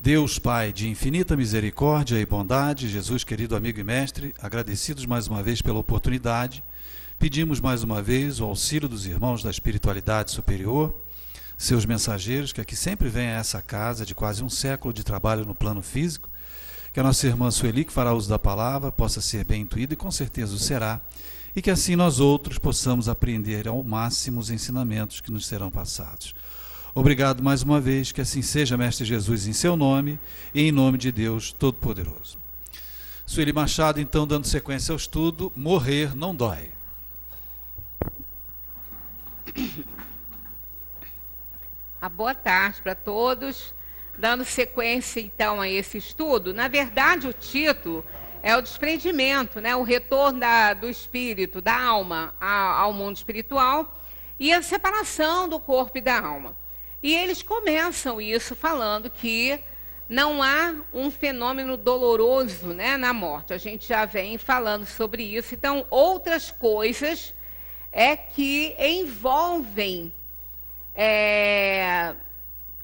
Deus Pai de infinita misericórdia e bondade, Jesus querido amigo e mestre, agradecidos mais uma vez pela oportunidade, pedimos mais uma vez o auxílio dos irmãos da espiritualidade superior, seus mensageiros, que aqui sempre vêm a essa casa de quase um século de trabalho no plano físico, que a nossa irmã Sueli, que fará uso da palavra, possa ser bem intuída, e com certeza o será, e que assim nós outros possamos apreender ao máximo os ensinamentos que nos serão passados. Obrigado mais uma vez, que assim seja, Mestre Jesus, em seu nome e em nome de Deus Todo-Poderoso. Sueli Machado, então, dando sequência ao estudo, Morrer não dói. Boa tarde para todos. Dando sequência, então, a esse estudo, na verdade, o título é o desprendimento, né? O retorno do espírito, da alma ao mundo espiritual e a separação do corpo e da alma. E eles começam isso falando que não há um fenômeno doloroso, né, na morte. A gente já vem falando sobre isso. Então, outras coisas que envolvem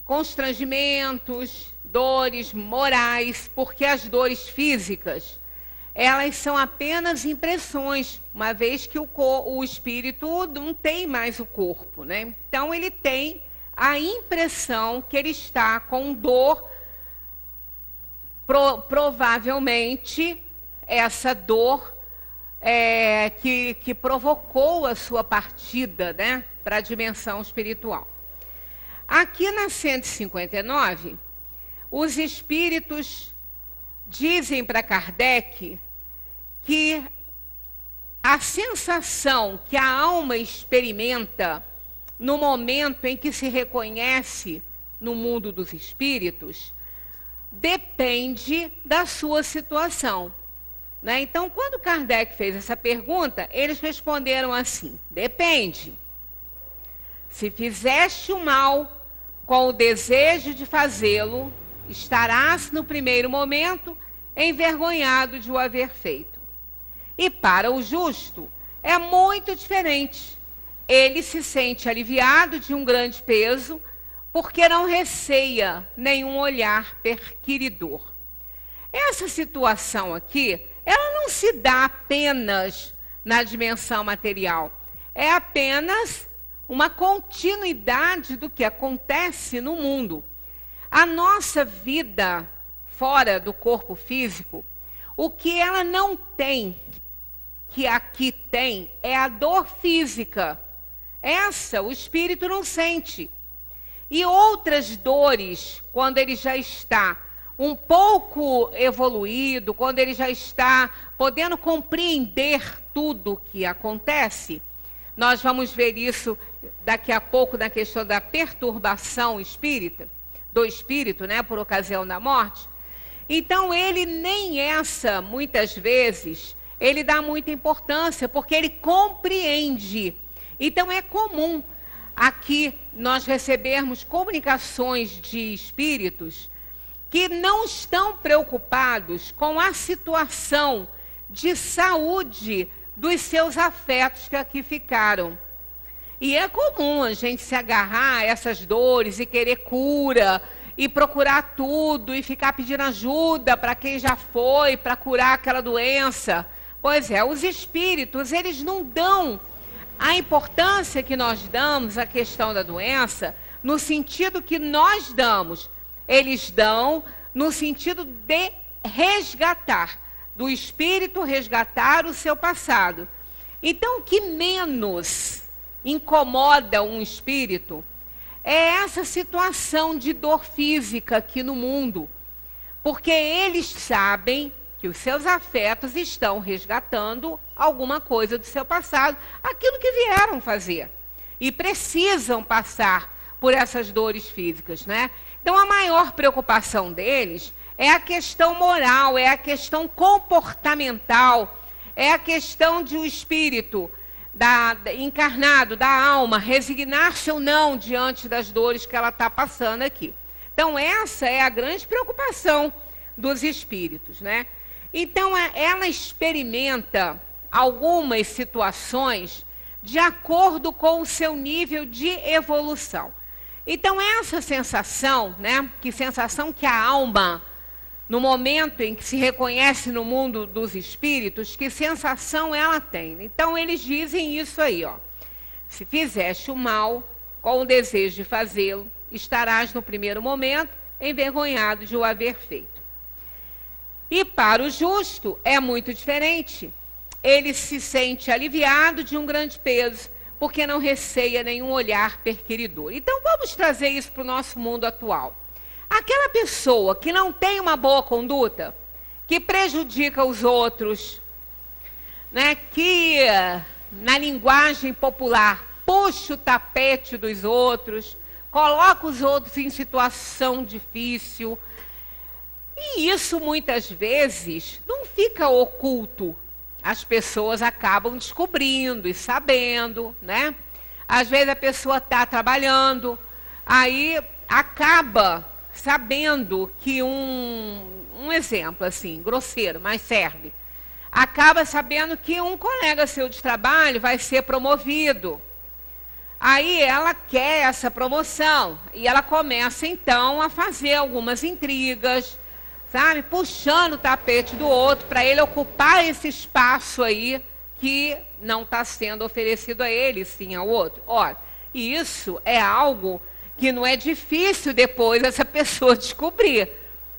constrangimentos, dores morais, porque as dores físicas, elas são apenas impressões, uma vez que o espírito não tem mais o corpo, né? Então, ele tem a impressão que ele está com dor, provavelmente essa dor que provocou a sua partida, né, para a dimensão espiritual. Aqui na 159, os espíritos dizem para Kardec que a sensação que a alma experimenta no momento em que se reconhece no mundo dos espíritos, depende da sua situação, né? Então, quando Kardec fez essa pergunta, eles responderam assim: depende. Se fizeste o mal com o desejo de fazê-lo, estarás no primeiro momento envergonhado de o haver feito. E para o justo é muito diferente. Ele se sente aliviado de um grande peso, porque não receia nenhum olhar perquiridor. Essa situação aqui, ela não se dá apenas na dimensão material. É apenas uma continuidade do que acontece no mundo. A nossa vida fora do corpo físico, o que ela não tem, que aqui tem, é a dor física. Essa o espírito não sente. E outras dores, quando ele já está um pouco evoluído, quando ele já está podendo compreender tudo o que acontece, nós vamos ver isso daqui a pouco na questão da perturbação espírita, do espírito, né, por ocasião da morte. Então ele nem essa, muitas vezes, ele dá muita importância, porque ele compreende. Então é comum aqui nós recebermos comunicações de espíritos que não estão preocupados com a situação de saúde dos seus afetos que aqui ficaram. E é comum a gente se agarrar a essas dores e querer cura, e procurar tudo, e ficar pedindo ajuda para quem já foi, para curar aquela doença. Pois é, os espíritos, eles não dão a importância que nós damos à questão da doença, no sentido que nós damos. Eles dão no sentido de resgatar, do espírito resgatar o seu passado. Então, o que menos incomoda um espírito é essa situação de dor física aqui no mundo, porque eles sabem que os seus afetos estão resgatando alguma coisa do seu passado, aquilo que vieram fazer, e precisam passar por essas dores físicas, né? Então, a maior preocupação deles é a questão moral, é a questão comportamental, é a questão de o espírito encarnado, da alma, resignar-se ou não diante das dores que ela está passando aqui. Então, essa é a grande preocupação dos espíritos, né? Então, ela experimenta algumas situações de acordo com o seu nível de evolução. Então, essa sensação, né, que sensação que a alma, no momento em que se reconhece no mundo dos espíritos, que sensação ela tem. Então, eles dizem isso aí, ó. Se fizeste o mal, com o desejo de fazê-lo, estarás no primeiro momento envergonhado de o haver feito. E para o justo é muito diferente. Ele se sente aliviado de um grande peso, porque não receia nenhum olhar perquiridor. Então, vamos trazer isso para o nosso mundo atual. Aquela pessoa que não tem uma boa conduta, que prejudica os outros, né, que, na linguagem popular, puxa o tapete dos outros, coloca os outros em situação difícil. E isso, muitas vezes, não fica oculto. As pessoas acabam descobrindo e sabendo, né? Às vezes a pessoa está trabalhando, aí acaba sabendo que um exemplo assim, grosseiro, mas serve. Acaba sabendo que um colega seu de trabalho vai ser promovido. Aí ela quer essa promoção e ela começa então a fazer algumas intrigas, sabe? Puxando o tapete do outro para ele ocupar esse espaço aí que não está sendo oferecido a ele, sim ao outro. Olha, isso é algo que não é difícil depois essa pessoa descobrir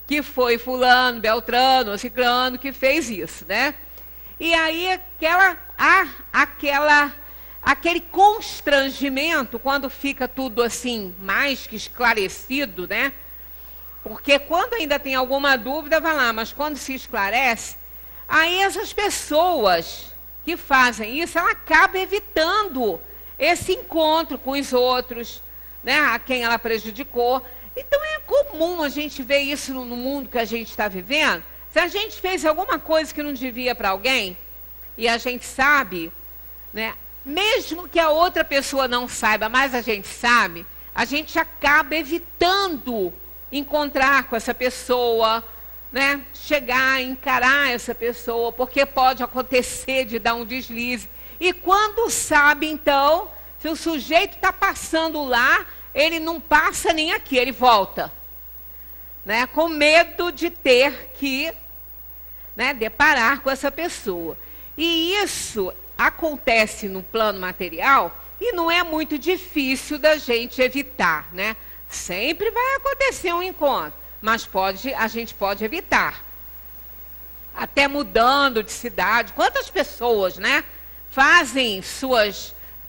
que foi fulano, beltrano, ciclano que fez isso, né? E aí aquele constrangimento, quando fica tudo assim mais que esclarecido, né? Porque quando ainda tem alguma dúvida, vai lá, mas quando se esclarece, aí essas pessoas que fazem isso, ela acaba evitando esse encontro com os outros, né, a quem ela prejudicou. Então é comum a gente ver isso no mundo que a gente está vivendo. Se a gente fez alguma coisa que não devia para alguém, e a gente sabe, né, mesmo que a outra pessoa não saiba, mas a gente sabe, a gente acaba evitando encontrar com essa pessoa, né? Chegar, encarar essa pessoa, porque pode acontecer de dar um deslize. E quando sabe, então, se o sujeito está passando lá, ele não passa nem aqui, ele volta, né? Com medo de ter que, né, deparar com essa pessoa. E isso acontece no plano material e não é muito difícil da gente evitar, né? Sempre vai acontecer um encontro, mas a gente pode evitar. Até mudando de cidade. Quantas pessoas, né,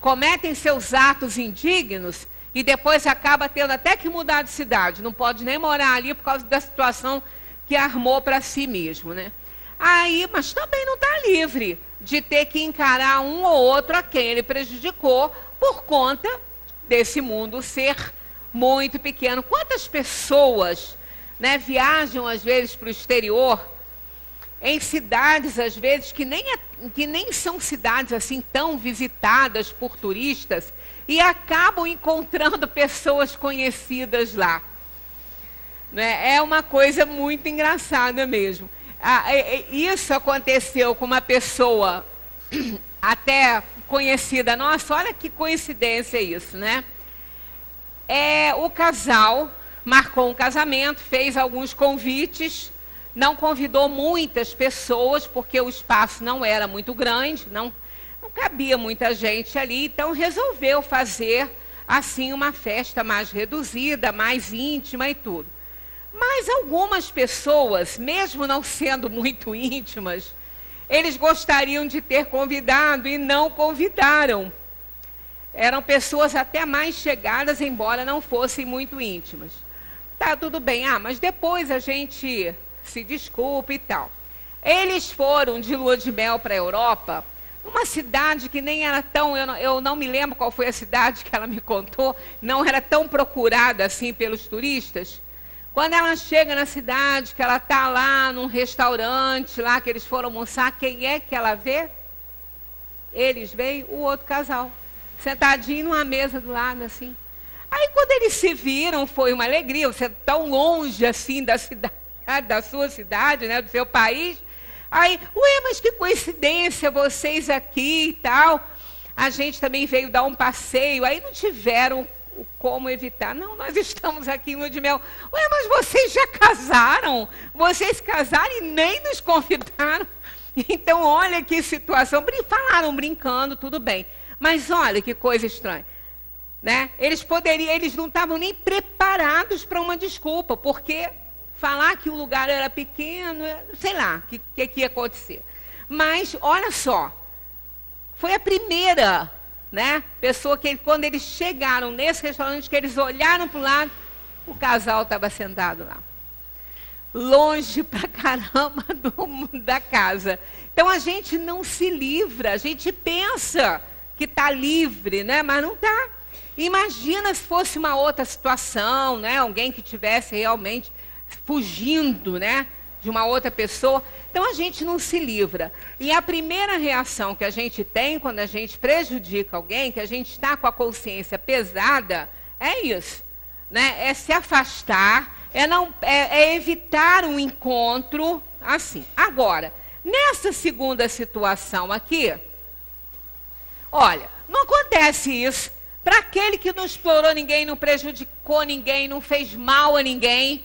cometem seus atos indignos e depois acaba tendo até que mudar de cidade. Não pode nem morar ali por causa da situação que armou para si mesmo, né? Aí, mas também não está livre de ter que encarar um ou outro a quem ele prejudicou por conta desse mundo ser muito pequeno. Quantas pessoas, né, viajam às vezes para o exterior, em cidades às vezes que nem são cidades assim tão visitadas por turistas e acabam encontrando pessoas conhecidas lá, né? É uma coisa muito engraçada mesmo. Isso aconteceu com uma pessoa até conhecida. Nossa, olha que coincidência isso, né? O casal marcou um casamento, fez alguns convites, não convidou muitas pessoas, porque o espaço não era muito grande, não cabia muita gente ali, então resolveu fazer assim uma festa mais reduzida, mais íntima e tudo. Mas algumas pessoas, mesmo não sendo muito íntimas, eles gostariam de ter convidado e não convidaram. Eram pessoas até mais chegadas, embora não fossem muito íntimas. Tá, tudo bem. Mas depois a gente se desculpa e tal. Eles foram de lua de mel para a Europa, uma cidade que nem era tão... Eu não me lembro qual foi a cidade que ela me contou, não era tão procurada assim pelos turistas. Quando ela chega na cidade, que ela está lá num restaurante, lá que eles foram almoçar, quem é que ela vê? Eles veem o outro casal, sentadinho numa mesa do lado, assim. Aí, quando eles se viram, foi uma alegria. Você tão longe, assim, da cidade, da sua cidade, né, do seu país. Aí, mas que coincidência, vocês aqui e tal. A gente também veio dar um passeio. Aí não tiveram o como evitar. Não, nós estamos aqui em lua de mel. Ué, mas vocês já casaram? Vocês casaram e nem nos convidaram. Então, olha que situação. Falaram brincando, tudo bem. Mas olha que coisa estranha. Né? Eles não estavam nem preparados para uma desculpa, porque falar que o lugar era pequeno, sei lá, o que ia acontecer. Mas, olha só, foi a primeira, né, pessoa que, quando eles chegaram nesse restaurante, que eles olharam para o lado, o casal estava sentado lá. Longe pra caramba da casa. Então, a gente não se livra, a gente pensa que está livre, né, mas não está. Imagina se fosse uma outra situação, né, alguém que estivesse realmente fugindo, né, de uma outra pessoa. Então, a gente não se livra. E a primeira reação que a gente tem quando a gente prejudica alguém, que a gente está com a consciência pesada, é isso. Né? É se afastar, é evitar um encontro assim. Agora, nessa segunda situação aqui, olha, não acontece isso. Para aquele que não explorou ninguém, não prejudicou ninguém, não fez mal a ninguém,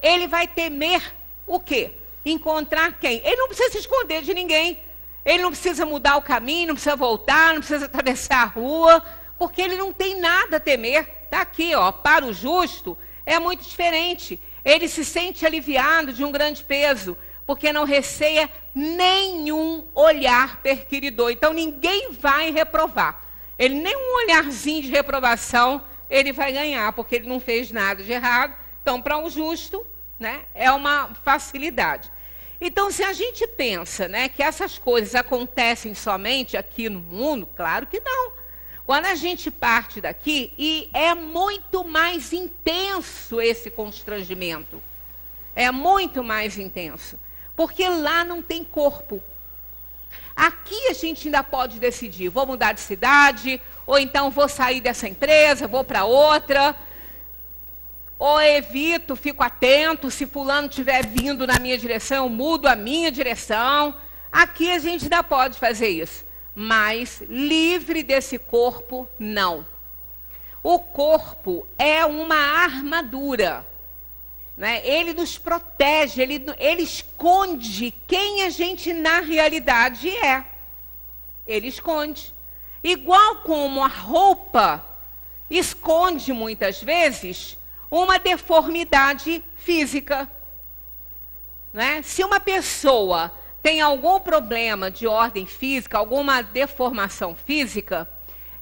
ele vai temer o quê? Encontrar quem? Ele não precisa se esconder de ninguém. Ele não precisa mudar o caminho, não precisa voltar, não precisa atravessar a rua, porque ele não tem nada a temer. Está aqui, ó, para o justo é muito diferente. Ele se sente aliviado de um grande peso, porque não receia nenhum olhar perquiridor. Então, ninguém vai reprovar. Ele nem um olharzinho de reprovação ele vai ganhar, porque ele não fez nada de errado. Então, para o justo, né, é uma facilidade. Então, se a gente pensa, né, que essas coisas acontecem somente aqui no mundo, claro que não. Quando a gente parte daqui, e é muito mais intenso esse constrangimento. É muito mais intenso. Porque lá não tem corpo. Aqui a gente ainda pode decidir, vou mudar de cidade, ou então vou sair dessa empresa, vou para outra, ou evito, fico atento, se fulano estiver vindo na minha direção, eu mudo a minha direção. Aqui a gente ainda pode fazer isso, mas livre desse corpo, não. O corpo é uma armadura. Né? Ele nos protege, ele esconde quem a gente na realidade é. Ele esconde. Igual como a roupa esconde muitas vezes uma deformidade física. Né? Se uma pessoa tem algum problema de ordem física, alguma deformação física,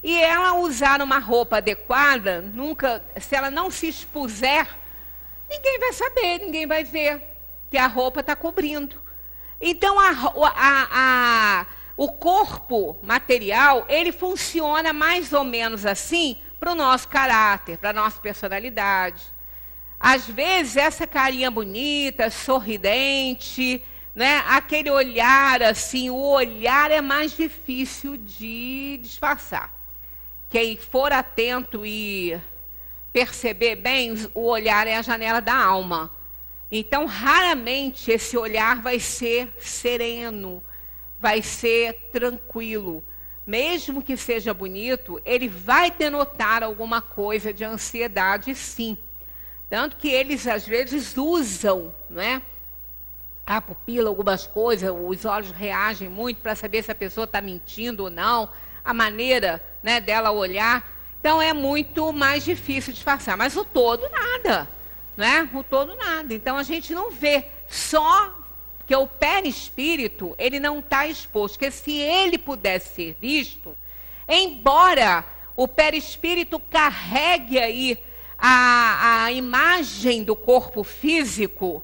e ela usar uma roupa adequada, se ela não se expuser, ninguém vai saber, ninguém vai ver que a roupa está cobrindo. Então, o corpo material, ele funciona mais ou menos assim para o nosso caráter, para a nossa personalidade. Às vezes, essa carinha bonita, sorridente, né, aquele olhar assim, o olhar é mais difícil de disfarçar. Quem for atento e perceber bem, o olhar é a janela da alma. Então, raramente esse olhar vai ser sereno, vai ser tranquilo. Mesmo que seja bonito, ele vai denotar alguma coisa de ansiedade, sim. Tanto que eles, às vezes, usam, né, a pupila, algumas coisas, os olhos reagem muito para saber se a pessoa está mentindo ou não, a maneira, né, dela olhar. Então, é muito mais difícil disfarçar. Mas o todo, nada. Né? O todo, nada. Então, a gente não vê. Só que o perispírito, ele não está exposto. Porque se ele pudesse ser visto, embora o perispírito carregue aí a imagem do corpo físico,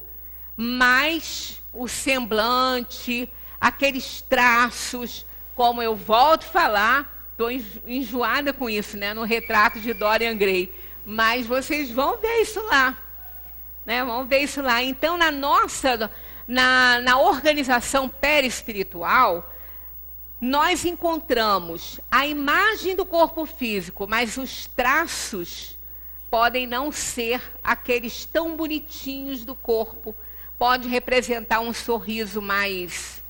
mas o semblante, aqueles traços, como eu volto a falar, estou enjoada com isso, né? No retrato de Dorian Gray. Mas vocês vão ver isso lá. Né? Vão ver isso lá. Então, na organização perispiritual, nós encontramos a imagem do corpo físico, mas os traços podem não ser aqueles tão bonitinhos do corpo. Pode representar um sorriso mais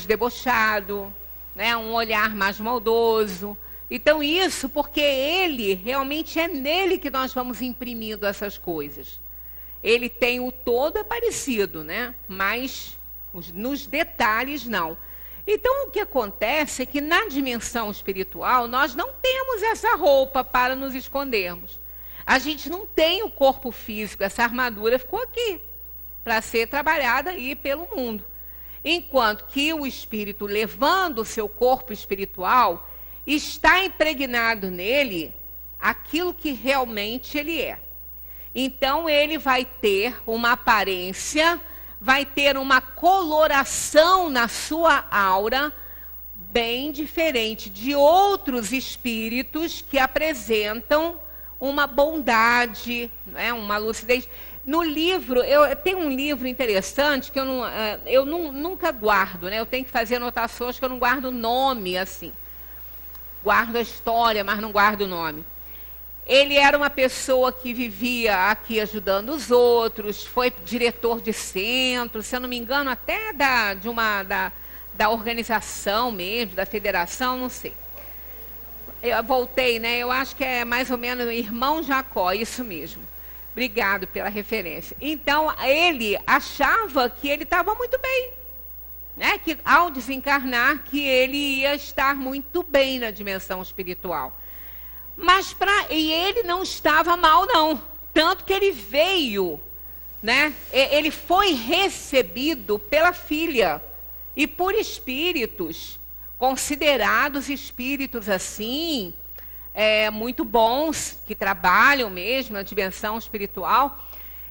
debochado, né? Um olhar mais maldoso. Então isso porque ele, realmente é nele que nós vamos imprimindo essas coisas. Ele tem o todo, é parecido, né? Mas nos detalhes não. Então o que acontece é que na dimensão espiritual nós não temos essa roupa para nos escondermos. A gente não tem o corpo físico, essa armadura ficou aqui para ser trabalhada aí pelo mundo. Enquanto que o espírito, levando o seu corpo espiritual, está impregnado nele aquilo que realmente ele é. Então ele vai ter uma aparência, vai ter uma coloração na sua aura bem diferente de outros espíritos que apresentam uma bondade, né, uma lucidez. No livro, tem um livro interessante que eu nunca guardo, né? Eu tenho que fazer anotações que eu não guardo o nome, assim. Guardo a história, mas não guardo o nome. Ele era uma pessoa que vivia aqui ajudando os outros, foi diretor de centro, se eu não me engano, até da organização mesmo, da federação, não sei. Eu voltei, né? Eu acho que é mais ou menos Irmão Jacó, isso mesmo. Obrigado pela referência. Então, ele achava que ele estava muito bem, né? Que ao desencarnar, que ele ia estar muito bem na dimensão espiritual. E ele não estava mal, não. Tanto que ele veio, né? Ele foi recebido pela filha e por espíritos, considerados espíritos assim, muito bons, que trabalham mesmo na dimensão espiritual.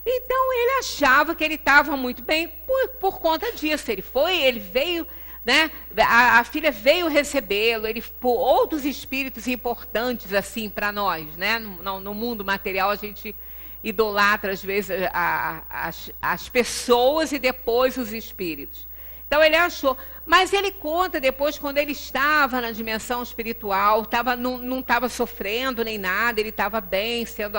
Então ele achava que ele estava muito bem por conta disso. Ele veio, né? A filha veio recebê-lo, por outros espíritos importantes assim para nós, né? No mundo material a gente idolatra às vezes as pessoas e depois os espíritos. Então ele achou, mas ele conta depois quando ele estava na dimensão espiritual, não estava sofrendo nem nada, ele estava bem, sendo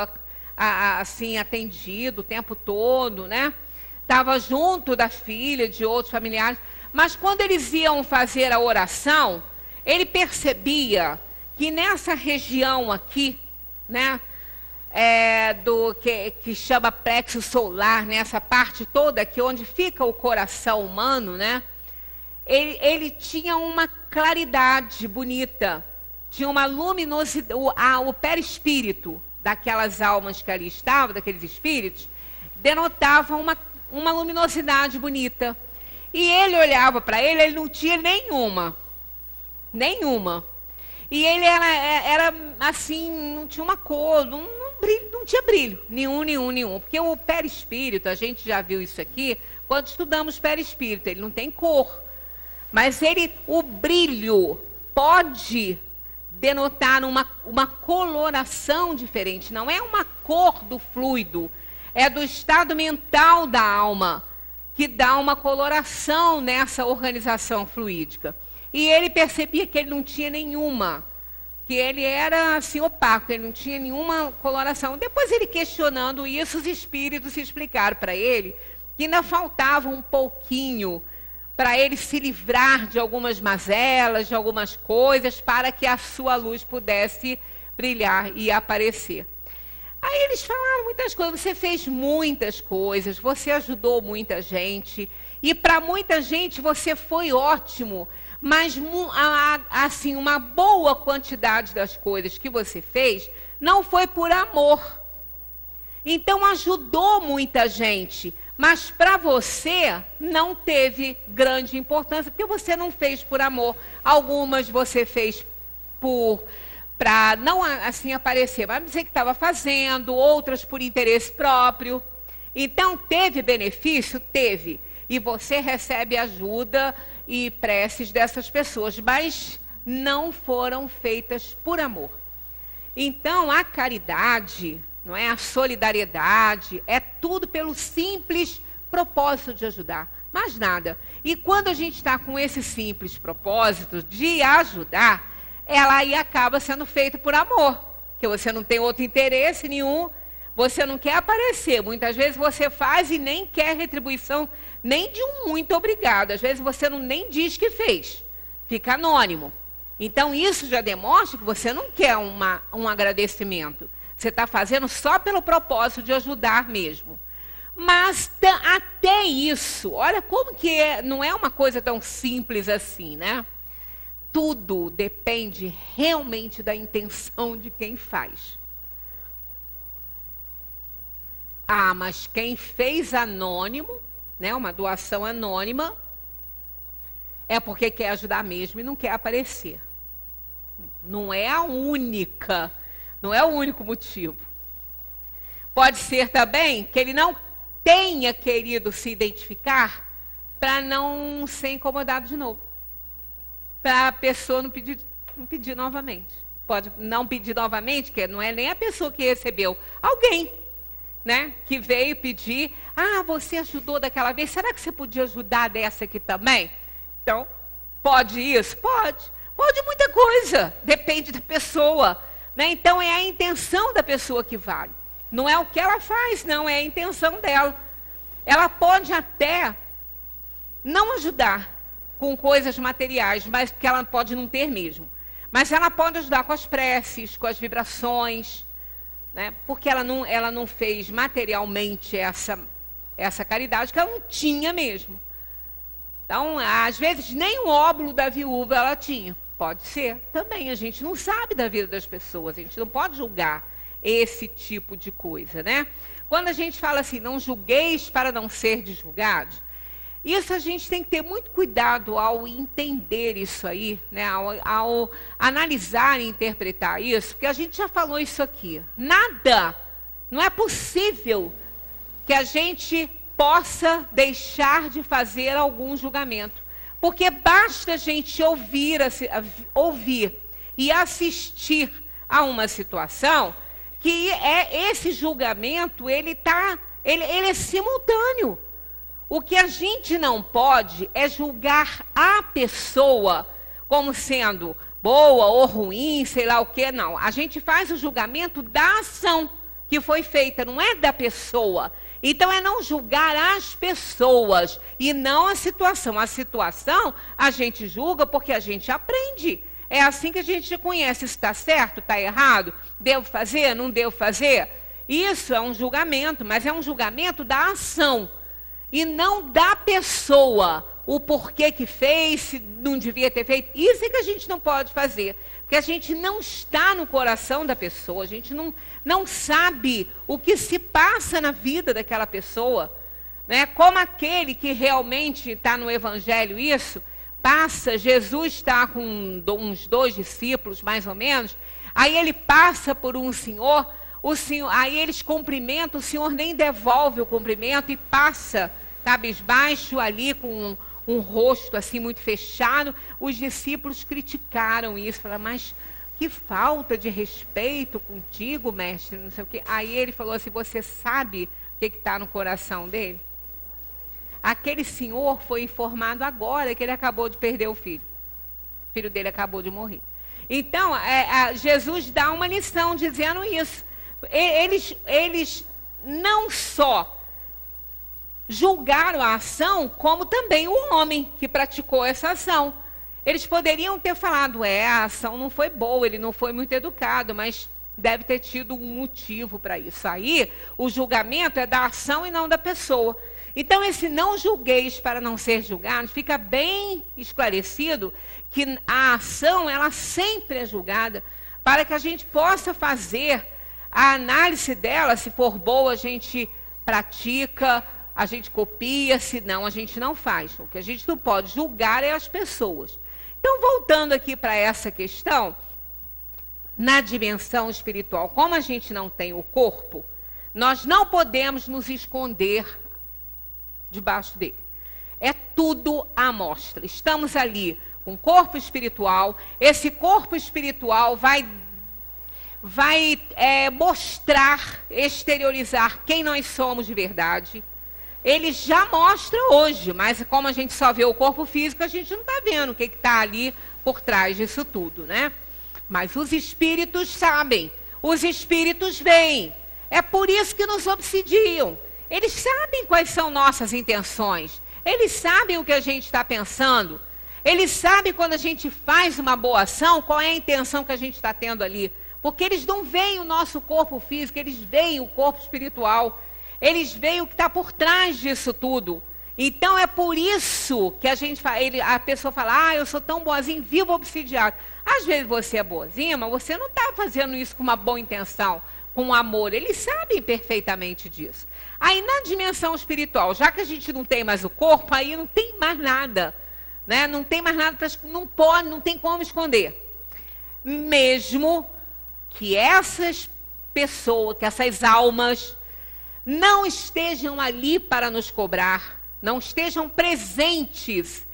assim atendido o tempo todo, né? Estava junto da filha, de outros familiares. Mas quando eles iam fazer a oração, ele percebia que nessa região aqui, né, que chama plexo solar, nessa parte toda aqui, onde fica o coração humano, né, ele tinha uma claridade bonita, tinha uma luminosidade, o perispírito daquelas almas que ali estavam, daqueles espíritos, denotava uma luminosidade bonita. E ele olhava para ele não tinha nenhuma. E ele era assim, não tinha uma cor, não tinha brilho, nenhum. Porque o perispírito, a gente já viu isso aqui, quando estudamos perispírito, ele não tem cor. Mas o brilho pode denotar uma coloração diferente, não é uma cor do fluido, é do estado mental da alma, que dá uma coloração nessa organização fluídica. E ele percebia que ele não tinha nenhuma, que ele era assim opaco, ele não tinha nenhuma coloração. Depois ele questionando isso, os espíritos explicaram para ele que ainda faltava um pouquinho para ele se livrar de algumas mazelas, de algumas coisas, para que a sua luz pudesse brilhar e aparecer. Aí eles falaram muitas coisas, você fez muitas coisas, você ajudou muita gente, e para muita gente você foi ótimo, mas assim, uma boa quantidade das coisas que você fez não foi por amor. Então ajudou muita gente, mas para você não teve grande importância, porque você não fez por amor. Algumas você fez para não assim aparecer, mas dizer que estava fazendo, outras por interesse próprio. Então, teve benefício? Teve. E você recebe ajuda e preces dessas pessoas, mas não foram feitas por amor. Então, a caridade, não é? A solidariedade, é tudo pelo simples propósito de ajudar, mais nada. E quando a gente está com esse simples propósito de ajudar, ela aí acaba sendo feita por amor, que você não tem outro interesse nenhum, você não quer aparecer. Muitas vezes você faz e nem quer retribuição, nem de um muito obrigado. Às vezes você nem diz que fez, fica anônimo. Então, isso já demonstra que você não quer um agradecimento. Você está fazendo só pelo propósito de ajudar mesmo. Mas até isso, olha como que não é uma coisa tão simples assim, né? Tudo depende realmente da intenção de quem faz. Ah, mas quem fez anônimo, né, uma doação anônima, é porque quer ajudar mesmo e não quer aparecer. Não é não é o único motivo. Pode ser também que ele não tenha querido se identificar para não ser incomodado de novo. Para a pessoa não pedir novamente. Pode não pedir novamente, que não é nem a pessoa que recebeu, alguém, né, que veio pedir, você ajudou daquela vez, será que você podia ajudar dessa aqui também? Então, pode isso? Pode. Pode muita coisa, depende da pessoa, né? Então, é a intenção da pessoa que vale. Não é o que ela faz, não, é a intenção dela. Ela pode até não ajudar com coisas materiais, mas porque ela pode não ter mesmo. Mas ela pode ajudar com as preces, com as vibrações, né? Porque ela não fez materialmente essa caridade que ela não tinha mesmo. Então, às vezes, nem o óbolo da viúva ela tinha. Pode ser também. A gente não sabe da vida das pessoas. A gente não pode julgar esse tipo de coisa, né? Quando a gente fala assim, não julgueis para não ser julgados, isso a gente tem que ter muito cuidado ao entender isso aí, né? Ao analisar e interpretar isso, porque a gente já falou isso aqui. Não é possível que a gente possa deixar de fazer algum julgamento. Porque basta a gente ouvir e assistir a uma situação que esse julgamento, ele é simultâneo. O que a gente não pode é julgar a pessoa como sendo boa ou ruim, sei lá o quê, não. A gente faz o julgamento da ação que foi feita, não é da pessoa. Então, é não julgar as pessoas e não a situação. A situação, a gente julga porque a gente aprende. É assim que a gente conhece se está certo, está errado, devo fazer, não devo fazer. Isso é um julgamento, mas é um julgamento da ação e não da pessoa. O porquê que fez, se não devia ter feito. Isso é que a gente não pode fazer. Porque a gente não está no coração da pessoa, a gente não sabe o que se passa na vida daquela pessoa. Né? Como aquele que realmente está no Evangelho, isso, passa, Jesus está com uns 2 discípulos, mais ou menos, aí ele passa por um senhor, aí eles cumprimentam, o senhor nem devolve o cumprimento e passa cabisbaixo ali com um rosto assim muito fechado. Os discípulos criticaram isso, falaram, mas que falta de respeito contigo, mestre, não sei o quê. Aí ele falou assim, você sabe o que está no coração dele? Aquele senhor foi informado agora que ele acabou de perder o filho. O filho dele acabou de morrer. Então, Jesus dá uma lição dizendo isso. Eles não só julgaram a ação, como também o homem que praticou essa ação. Eles poderiam ter falado, a ação não foi boa, ele não foi muito educado, mas deve ter tido um motivo para isso. Aí, o julgamento é da ação e não da pessoa. Então, esse não julgueis para não ser julgado, fica bem esclarecido que a ação, ela sempre é julgada, para que a gente possa fazer a análise dela, se for boa, a gente pratica, a gente copia, se não, a gente não faz. O que a gente não pode julgar é as pessoas. Então, voltando aqui para essa questão, na dimensão espiritual, como a gente não tem o corpo, nós não podemos nos esconder debaixo dele. É tudo à mostra. Estamos ali com o corpo espiritual, esse corpo espiritual vai mostrar, exteriorizar quem nós somos de verdade. Ele já mostra hoje, mas como a gente só vê o corpo físico, a gente não está vendo o que está ali por trás disso tudo, né? Mas os espíritos sabem, os espíritos veem. É por isso que nos obsidiam. Eles sabem quais são nossas intenções, eles sabem o que a gente está pensando, Eles sabem quando a gente faz uma boa ação, qual é a intenção que a gente está tendo ali. Porque eles não veem o nosso corpo físico, eles veem o corpo espiritual. Eles veem o que está por trás disso tudo. Então é por isso que a pessoa fala, eu sou tão boazinha, vivo obsidiado. Às vezes você é boazinha, mas você não está fazendo isso com uma boa intenção, com amor. Eles sabem perfeitamente disso. Aí na dimensão espiritual, já que a gente não tem mais o corpo, aí não tem mais nada. Né? Não tem mais nada, não tem como esconder. Mesmo que essas pessoas, que essas almas não estejam ali para nos cobrar, não estejam presentes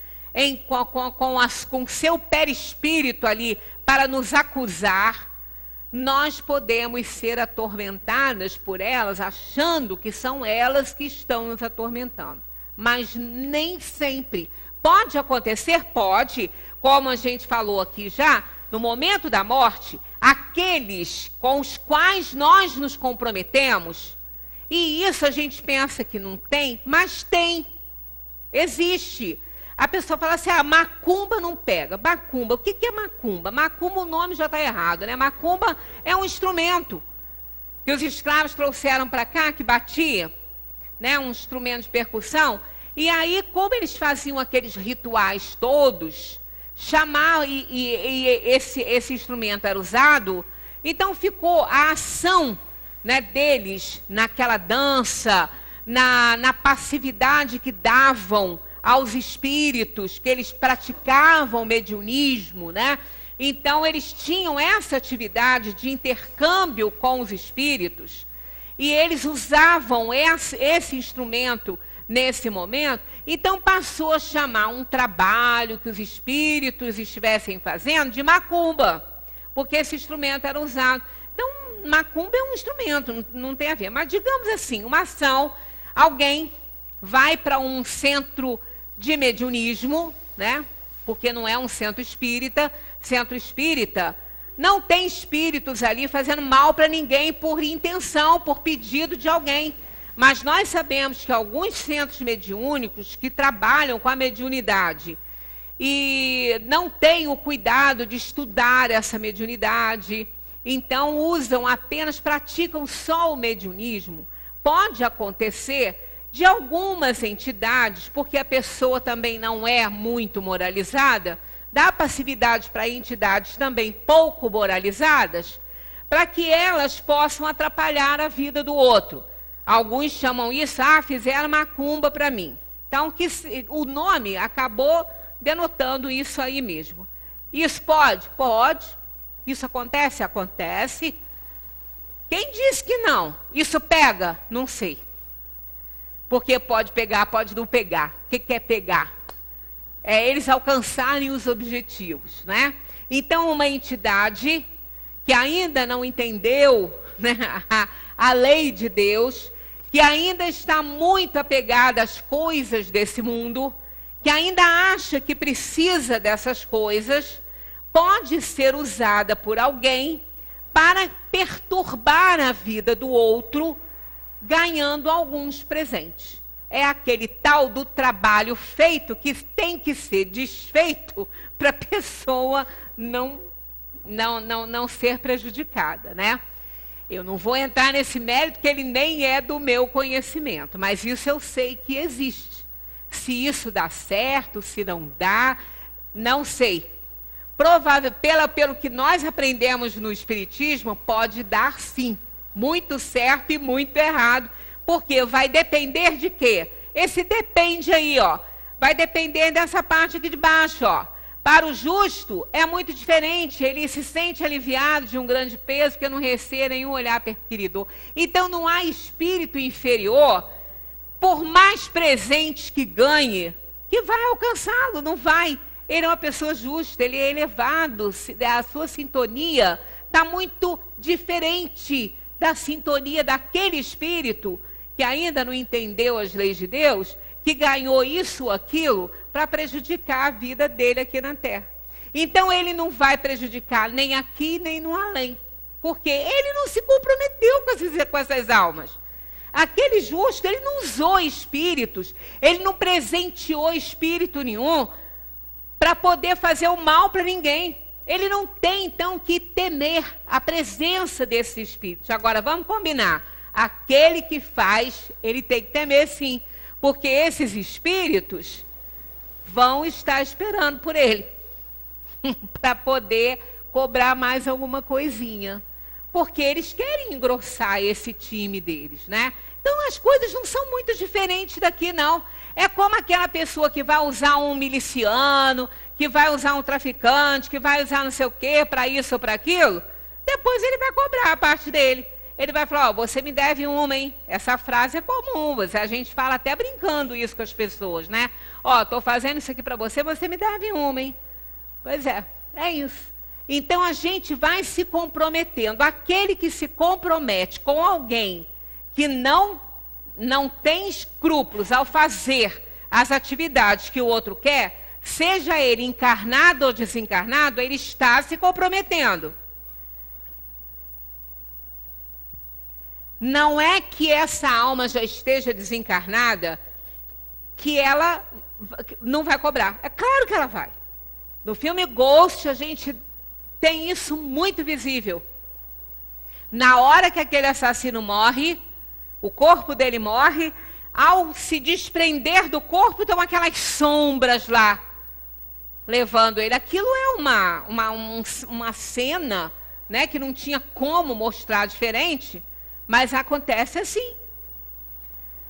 com seu perispírito ali para nos acusar, nós podemos ser atormentadas por elas, achando que são elas que estão nos atormentando. Mas nem sempre. Pode acontecer? Pode. Como a gente falou aqui já, no momento da morte, aqueles com os quais nós nos comprometemos, e isso a gente pensa que não tem, mas tem. Existe. A pessoa fala assim, macumba não pega. Macumba, o que é macumba? Macumba, o nome já está errado, né? Macumba é um instrumento que os escravos trouxeram para cá, que batia, né? Um instrumento de percussão. E aí, como eles faziam aqueles rituais todos, esse instrumento era usado, então ficou a ação, né, deles naquela dança, na passividade que davam aos espíritos, que eles praticavam mediunismo, né? Então, eles tinham essa atividade de intercâmbio com os espíritos, e eles usavam esse instrumento nesse momento. Então, passou a chamar um trabalho que os espíritos estivessem fazendo de macumba, porque esse instrumento era usado. Então, macumba é um instrumento, não tem a ver. Mas, digamos assim, uma ação, alguém vai para um centro de mediunismo, né? Porque não é um centro espírita não tem espíritos ali fazendo mal para ninguém por intenção, por pedido de alguém. Mas nós sabemos que alguns centros mediúnicos que trabalham com a mediunidade e não têm o cuidado de estudar essa mediunidade, então praticam só o mediunismo. Pode acontecer de algumas entidades, porque a pessoa também não é muito moralizada, dá passividade para entidades também pouco moralizadas, para que elas possam atrapalhar a vida do outro. Alguns chamam isso, fizeram macumba para mim. Então, o nome acabou denotando isso aí mesmo. Isso pode? Pode. Isso acontece? Acontece. Quem disse que não? Isso pega? Não sei. Porque pode pegar, pode não pegar. O que é pegar? É eles alcançarem os objetivos, né? Então, uma entidade que ainda não entendeu, né, a lei de Deus, que ainda está muito apegada às coisas desse mundo, que ainda acha que precisa dessas coisas, pode ser usada por alguém para perturbar a vida do outro, ganhando alguns presentes. É aquele tal do trabalho feito que tem que ser desfeito para a pessoa não ser prejudicada, né? Eu não vou entrar nesse mérito, que ele nem é do meu conhecimento, mas isso eu sei que existe. Se isso dá certo, se não dá, não sei. Pelo que nós aprendemos no Espiritismo, pode dar sim, muito certo e muito errado, porque vai depender de quê? Esse depende aí, ó, vai depender dessa parte aqui de baixo, ó. Para o justo é muito diferente, ele se sente aliviado de um grande peso, porque não recebe nenhum olhar perquiridor. Então não há espírito inferior, por mais presentes que ganhe, que vai alcançá-lo, não vai. Ele é uma pessoa justa, ele é elevado, a sua sintonia está muito diferente da sintonia daquele espírito que ainda não entendeu as leis de Deus, que ganhou isso ou aquilo para prejudicar a vida dele aqui na Terra. Então ele não vai prejudicar nem aqui nem no além, porque ele não se comprometeu com essas almas. Aquele justo, ele não usou espíritos, ele não presenteou espírito nenhum para poder fazer o mal para ninguém. Ele não tem, então, que temer a presença desses espíritos. Agora, vamos combinar. Aquele que faz, ele tem que temer sim. Porque esses espíritos vão estar esperando por ele. Para poder cobrar mais alguma coisinha. Porque eles querem engrossar esse time deles, né? Então, as coisas não são muito diferentes daqui, não. É como aquela pessoa que vai usar um miliciano, que vai usar um traficante, que vai usar não sei o quê, para isso ou para aquilo. Depois ele vai cobrar a parte dele. Ele vai falar, ó, você me deve uma, hein? Essa frase é comum, a gente fala até brincando isso com as pessoas, né? Ó, estou fazendo isso aqui para você, você me deve uma, hein? Pois é isso. Então a gente vai se comprometendo. Aquele que se compromete com alguém que não tem escrúpulos ao fazer as atividades que o outro quer, seja ele encarnado ou desencarnado, ele está se comprometendo. Não é que essa alma já esteja desencarnada que ela não vai cobrar. É claro que ela vai. No filme Ghost, a gente tem isso muito visível. Na hora que aquele assassino morre, o corpo dele morre, ao se desprender do corpo, estão aquelas sombras lá, levando ele. Aquilo é uma cena, né, que não tinha como mostrar diferente, mas acontece assim.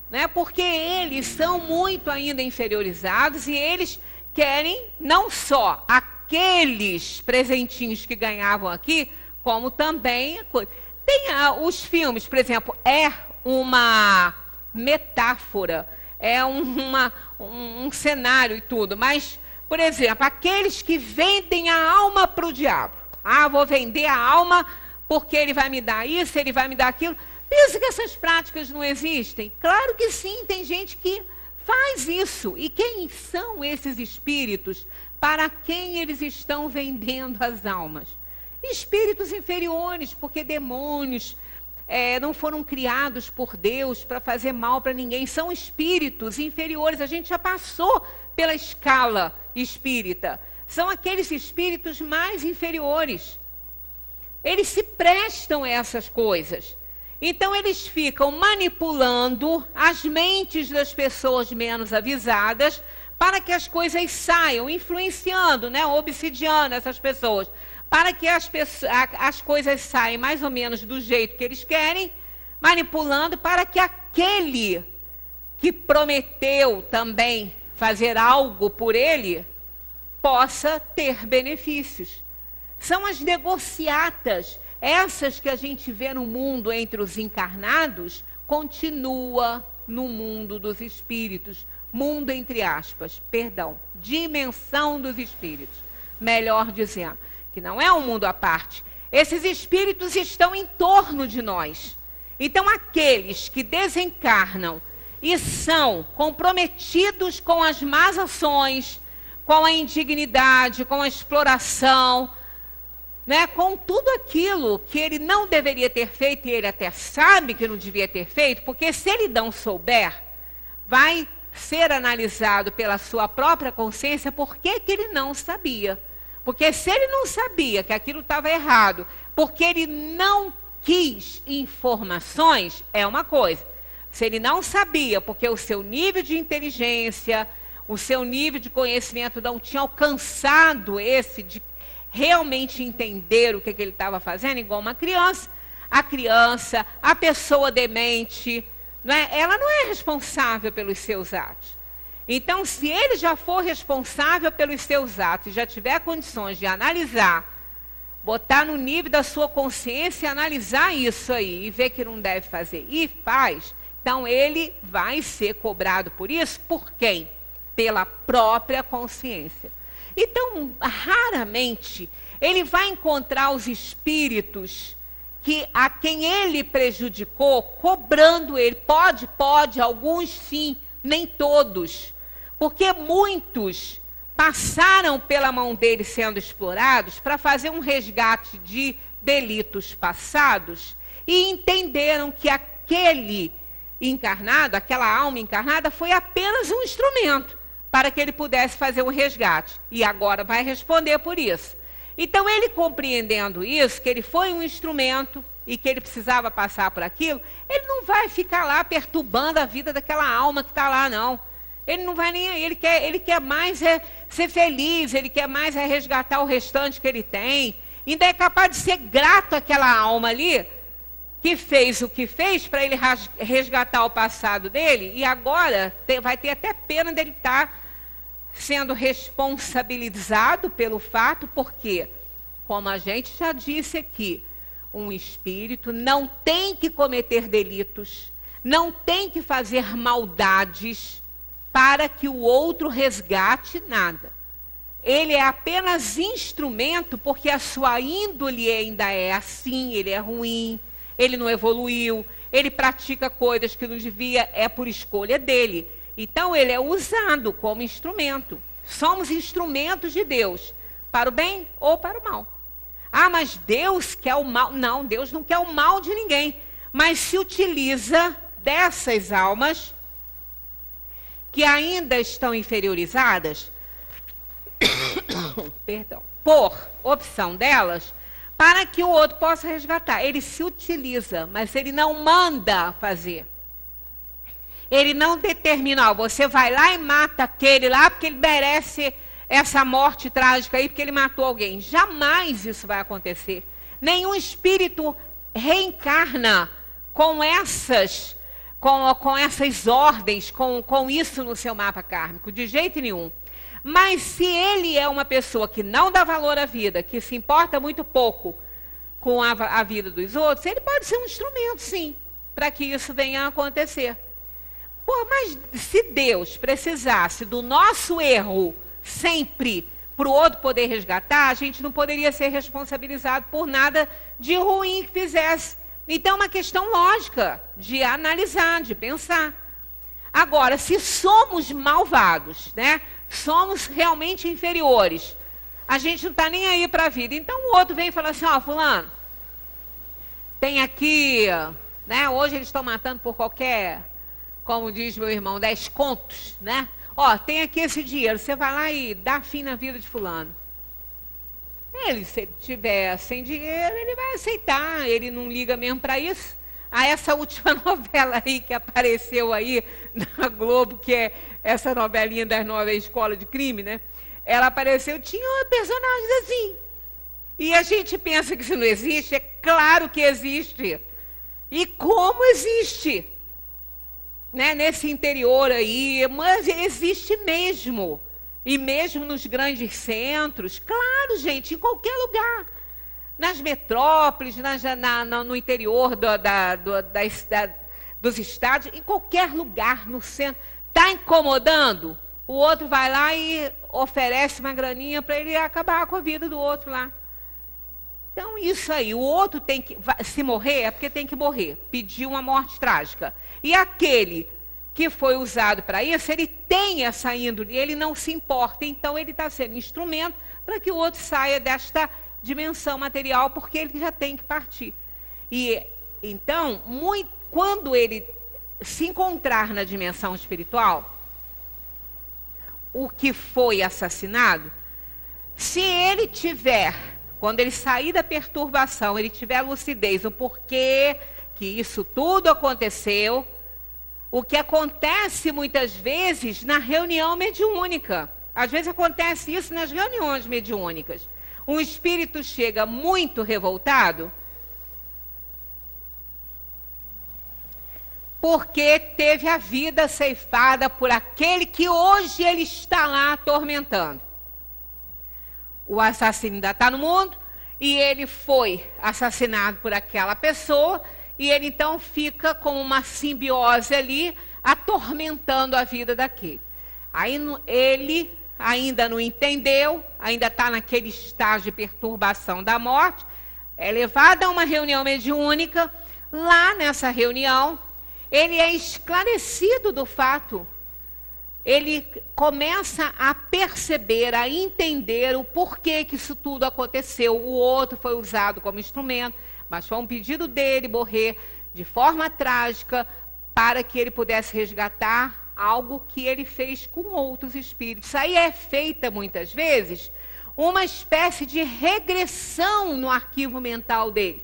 Né, porque eles são muito ainda inferiorizados e eles querem não só aqueles presentinhos que ganhavam aqui, como também a coisa. Tem os filmes, por exemplo, é uma metáfora, é um cenário e tudo, mas, por exemplo, aqueles que vendem a alma para o diabo. Ah, vou vender a alma porque ele vai me dar isso, ele vai me dar aquilo. Pensa que essas práticas não existem? Claro que sim, tem gente que faz isso. E quem são esses espíritos? Para quem eles estão vendendo as almas? Espíritos inferiores, porque demônios não foram criados por Deus para fazer mal para ninguém. São espíritos inferiores. A gente já passou pela escala espírita. São aqueles espíritos mais inferiores. Eles se prestam a essas coisas. Então, eles ficam manipulando as mentes das pessoas menos avisadas para que as coisas saiam, influenciando, né, obsidiando essas pessoas, para que as coisas saiam mais ou menos do jeito que eles querem, manipulando para que aquele que prometeu também fazer algo por ele possa ter benefícios. São as negociatas. Essas que a gente vê no mundo entre os encarnados, continua no mundo dos espíritos. Mundo entre aspas, perdão, dimensão dos espíritos. Melhor dizendo, que não é um mundo à parte. Esses espíritos estão em torno de nós. Então, aqueles que desencarnam e são comprometidos com as más ações, com a indignidade, com a exploração, né, com tudo aquilo que ele não deveria ter feito, e ele até sabe que não devia ter feito, porque se ele não souber, vai ser analisado pela sua própria consciência por que ele não sabia. Porque se ele não sabia que aquilo estava errado, porque ele não quis informações, é uma coisa. Se ele não sabia, porque o seu nível de inteligência, o seu nível de conhecimento não tinha alcançado esse de realmente entender o que ele estava fazendo, igual uma criança. A criança, a pessoa demente, não é? Ela não é responsável pelos seus atos. Então, se ele já for responsável pelos seus atos e já tiver condições de analisar, botar no nível da sua consciência e analisar isso aí e ver que não deve fazer e faz, então ele vai ser cobrado por isso. Por quem? Pela própria consciência. Então, raramente, ele vai encontrar os espíritos a quem ele prejudicou, cobrando ele. Pode, alguns sim, nem todos. Porque muitos passaram pela mão dele sendo explorados para fazer um resgate de delitos passados e entenderam que aquele encarnado, aquela alma encarnada, foi apenas um instrumento para que ele pudesse fazer um resgate. E agora vai responder por isso. Então, ele compreendendo isso, que ele foi um instrumento e que ele precisava passar por aquilo, ele não vai ficar lá perturbando a vida daquela alma que está lá, não. Ele não vai nem aí, ele quer mais ser feliz, ele quer mais resgatar o restante que ele tem. Ainda é capaz de ser grato àquela alma ali, que fez o que fez para ele resgatar o passado dele, e agora vai ter até pena dele estar sendo responsabilizado pelo fato, porque, como a gente já disse aqui, um espírito não tem que cometer delitos, não tem que fazer maldades para que o outro resgate nada. Ele é apenas instrumento porque a sua índole ainda é assim, ele é ruim, ele não evoluiu, ele pratica coisas que não devia, é por escolha dele. Então, ele é usado como instrumento. Somos instrumentos de Deus, para o bem ou para o mal. Ah, mas Deus quer o mal. Não, Deus não quer o mal de ninguém. Mas se utiliza dessas almas que ainda estão inferiorizadas, perdão, por opção delas, para que o outro possa resgatar. Ele se utiliza, mas ele não manda fazer. Ele não determina, ó, você vai lá e mata aquele lá, porque ele merece essa morte trágica aí, porque ele matou alguém. Jamais isso vai acontecer. Nenhum espírito reencarna com essas ordens, com isso no seu mapa kármico, de jeito nenhum. Mas se ele é uma pessoa que não dá valor à vida, que se importa muito pouco com a vida dos outros, ele pode ser um instrumento, sim, para que isso venha a acontecer. Pô, mas se Deus precisasse do nosso erro sempre para o outro poder resgatar, a gente não poderia ser responsabilizado por nada de ruim que fizesse. Então, é uma questão lógica de analisar, de pensar. Agora, se somos malvados, né, somos realmente inferiores, a gente não está nem aí para a vida. Então, o outro vem e fala assim, ó, fulano, tem aqui, né, hoje eles estão matando por qualquer, como diz meu irmão, 10 contos, né? Ó, tem aqui esse dinheiro, você vai lá e dá fim na vida de fulano. Ele, se ele tiver sem dinheiro, ele vai aceitar, ele não liga mesmo para isso. Ah, essa última novela aí que apareceu aí na Globo, que é essa novelinha das 9 Escola de Crime, né? Ela apareceu, tinha personagens assim. E a gente pensa que isso não existe, é claro que existe. E como existe? Né, nesse interior aí, mas existe mesmo. E mesmo nos grandes centros, claro, gente, em qualquer lugar. Nas metrópoles, no interior dos estados, em qualquer lugar, no centro. Está incomodando? O outro vai lá e oferece uma graninha para ele acabar com a vida do outro lá. Então, isso aí, o outro tem que, se morrer, é porque tem que morrer, pedir uma morte trágica. E aquele que foi usado para isso, ele tem essa índole, ele não se importa, então ele está sendo instrumento para que o outro saia desta dimensão material, porque ele já tem que partir. E, então, quando ele se encontrar na dimensão espiritual, o que foi assassinado, se ele tiver... Quando ele sair da perturbação, ele tiver lucidez, o porquê que isso tudo aconteceu, o que acontece muitas vezes na reunião mediúnica. Às vezes acontece isso nas reuniões mediúnicas. Um espírito chega muito revoltado, porque teve a vida ceifada por aquele que hoje ele está lá atormentando. O assassino ainda está no mundo e ele foi assassinado por aquela pessoa e ele então fica como uma simbiose ali, atormentando a vida daquele. Aí ele ainda não entendeu, ainda está naquele estágio de perturbação da morte, é levado a uma reunião mediúnica. Lá nessa reunião, ele é esclarecido do fato. Ele começa a perceber, a entender o porquê que isso tudo aconteceu. O outro foi usado como instrumento, mas foi um pedido dele morrer de forma trágica para que ele pudesse resgatar algo que ele fez com outros espíritos. Aí é feita, muitas vezes, uma espécie de regressão no arquivo mental dele.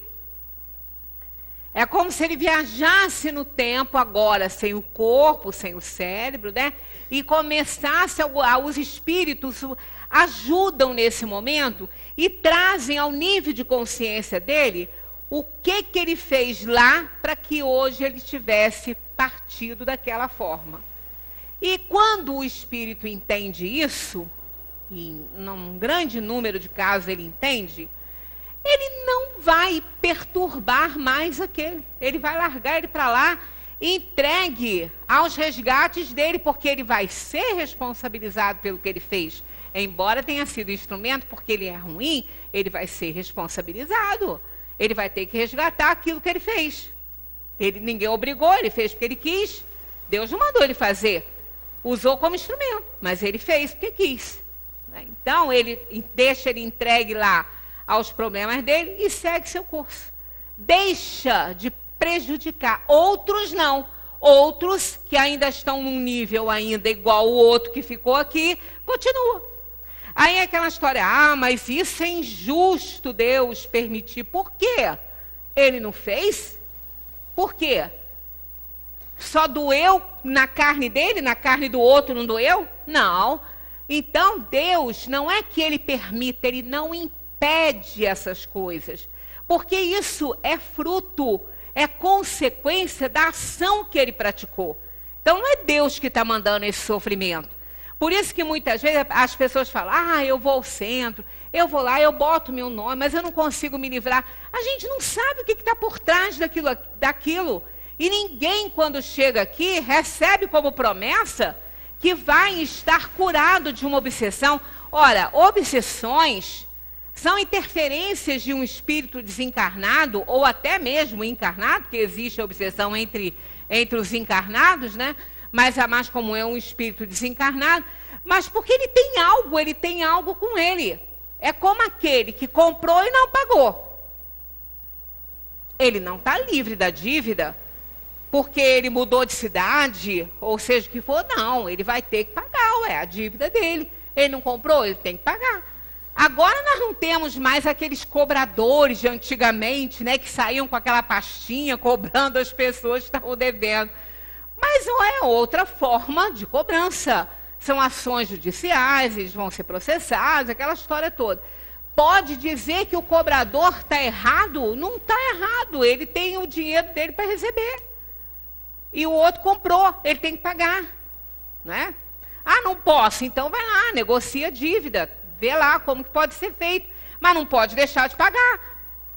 É como se ele viajasse no tempo agora, sem o corpo, sem o cérebro, né? E começasse, os espíritos ajudam nesse momento e trazem ao nível de consciência dele o que ele fez lá para que hoje ele tivesse partido daquela forma. E quando o espírito entende isso, e num grande número de casos ele entende, ele não vai perturbar mais aquele. Ele vai largar ele para lá, entregue aos resgates dele, porque ele vai ser responsabilizado pelo que ele fez. Embora tenha sido instrumento, porque ele é ruim, ele vai ser responsabilizado. Ele vai ter que resgatar aquilo que ele fez. Ninguém obrigou, ele fez porque ele quis. Deus não mandou ele fazer. Usou como instrumento, mas ele fez porque quis. Então, ele deixa ele entregue lá aos problemas dele e segue seu curso. Deixa de prejudicar. Outros não. Outros que ainda estão num nível ainda igual o outro que ficou aqui, continuam. Aí é aquela história, mas isso é injusto Deus permitir. Por quê? Ele não fez? Por quê? Só doeu na carne dele, na carne do outro não doeu? Não. Então, Deus não é que ele permita, ele não impede essas coisas. Porque isso é fruto, é consequência da ação que ele praticou. Então, não é Deus que está mandando esse sofrimento. Por isso que muitas vezes as pessoas falam, eu vou ao centro, eu vou lá, eu boto meu nome, mas eu não consigo me livrar. A gente não sabe o que está por trás daquilo. E ninguém, quando chega aqui, recebe como promessa que vai estar curado de uma obsessão. Ora, obsessões são interferências de um espírito desencarnado, ou até mesmo encarnado, porque existe a obsessão entre os encarnados, né? Mas a mais comum é um espírito desencarnado, mas porque ele tem algo com ele. É como aquele que comprou e não pagou. Ele não está livre da dívida, porque ele mudou de cidade, ou seja o que for, não. Ele vai ter que pagar, a dívida dele. Ele não comprou, ele tem que pagar. Agora nós não temos mais aqueles cobradores de antigamente, né, que saíam com aquela pastinha cobrando as pessoas que estavam devendo. Mas não é outra forma de cobrança. São ações judiciais, eles vão ser processados, aquela história toda. Pode dizer que o cobrador está errado? Não está errado. Ele tem o dinheiro dele para receber. E o outro comprou, ele tem que pagar. Né? Não posso. Então vai lá, negocia a dívida. Vê lá como que pode ser feito. Mas não pode deixar de pagar.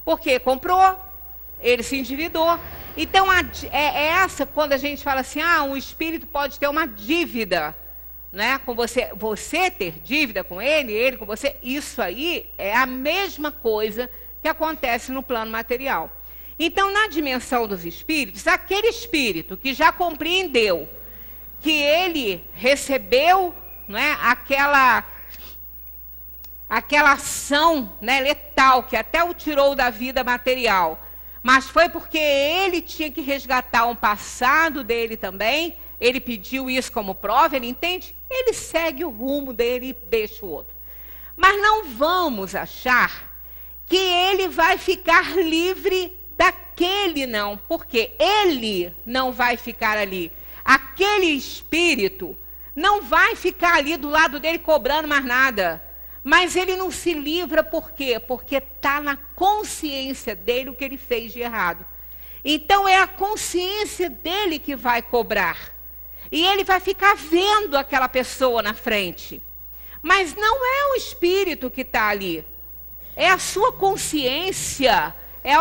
Porque comprou, ele se endividou. Então, é essa, quando a gente fala assim, o espírito pode ter uma dívida, né, com você, você ter dívida com ele com você, isso aí é a mesma coisa que acontece no plano material. Então, na dimensão dos espíritos, aquele espírito que já compreendeu que ele recebeu, né, aquela ação, né, letal, que até o tirou da vida material, mas foi porque ele tinha que resgatar um passado dele também, ele pediu isso como prova, ele entende? Ele segue o rumo dele e deixa o outro. Mas não vamos achar que ele vai ficar livre daquele não, porque ele não vai ficar ali. Aquele espírito não vai ficar ali do lado dele cobrando mais nada. Mas ele não se livra por quê? Porque está na consciência dele o que ele fez de errado. Então é a consciência dele que vai cobrar. E ele vai ficar vendo aquela pessoa na frente. Mas não é o espírito que está ali. É a sua consciência, é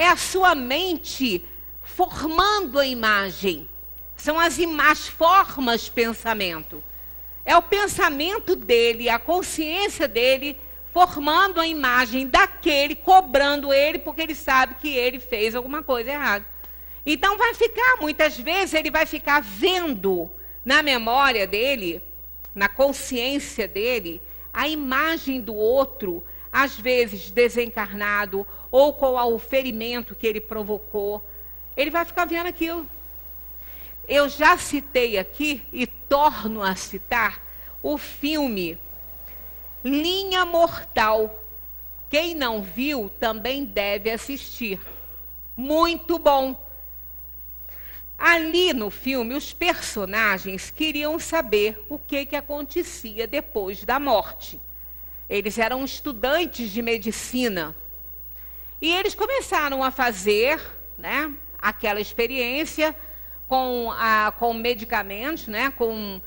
a sua mente formando a imagem. São as formas de pensamento. É o pensamento dele, a consciência dele, formando a imagem daquele, cobrando ele, porque ele sabe que ele fez alguma coisa errada. Então muitas vezes ele vai ficar vendo na memória dele, na consciência dele, a imagem do outro, às vezes desencarnado, ou com o ferimento que ele provocou. Ele vai ficar vendo aquilo. eu já citei aqui e torno a citar o filme Linha Mortal. Quem não viu também deve assistir. Muito bom. Ali no filme, os personagens queriam saber o que acontecia depois da morte. Eles eram estudantes de medicina. E eles começaram a fazer, né, aquela experiência com medicamentos, né, com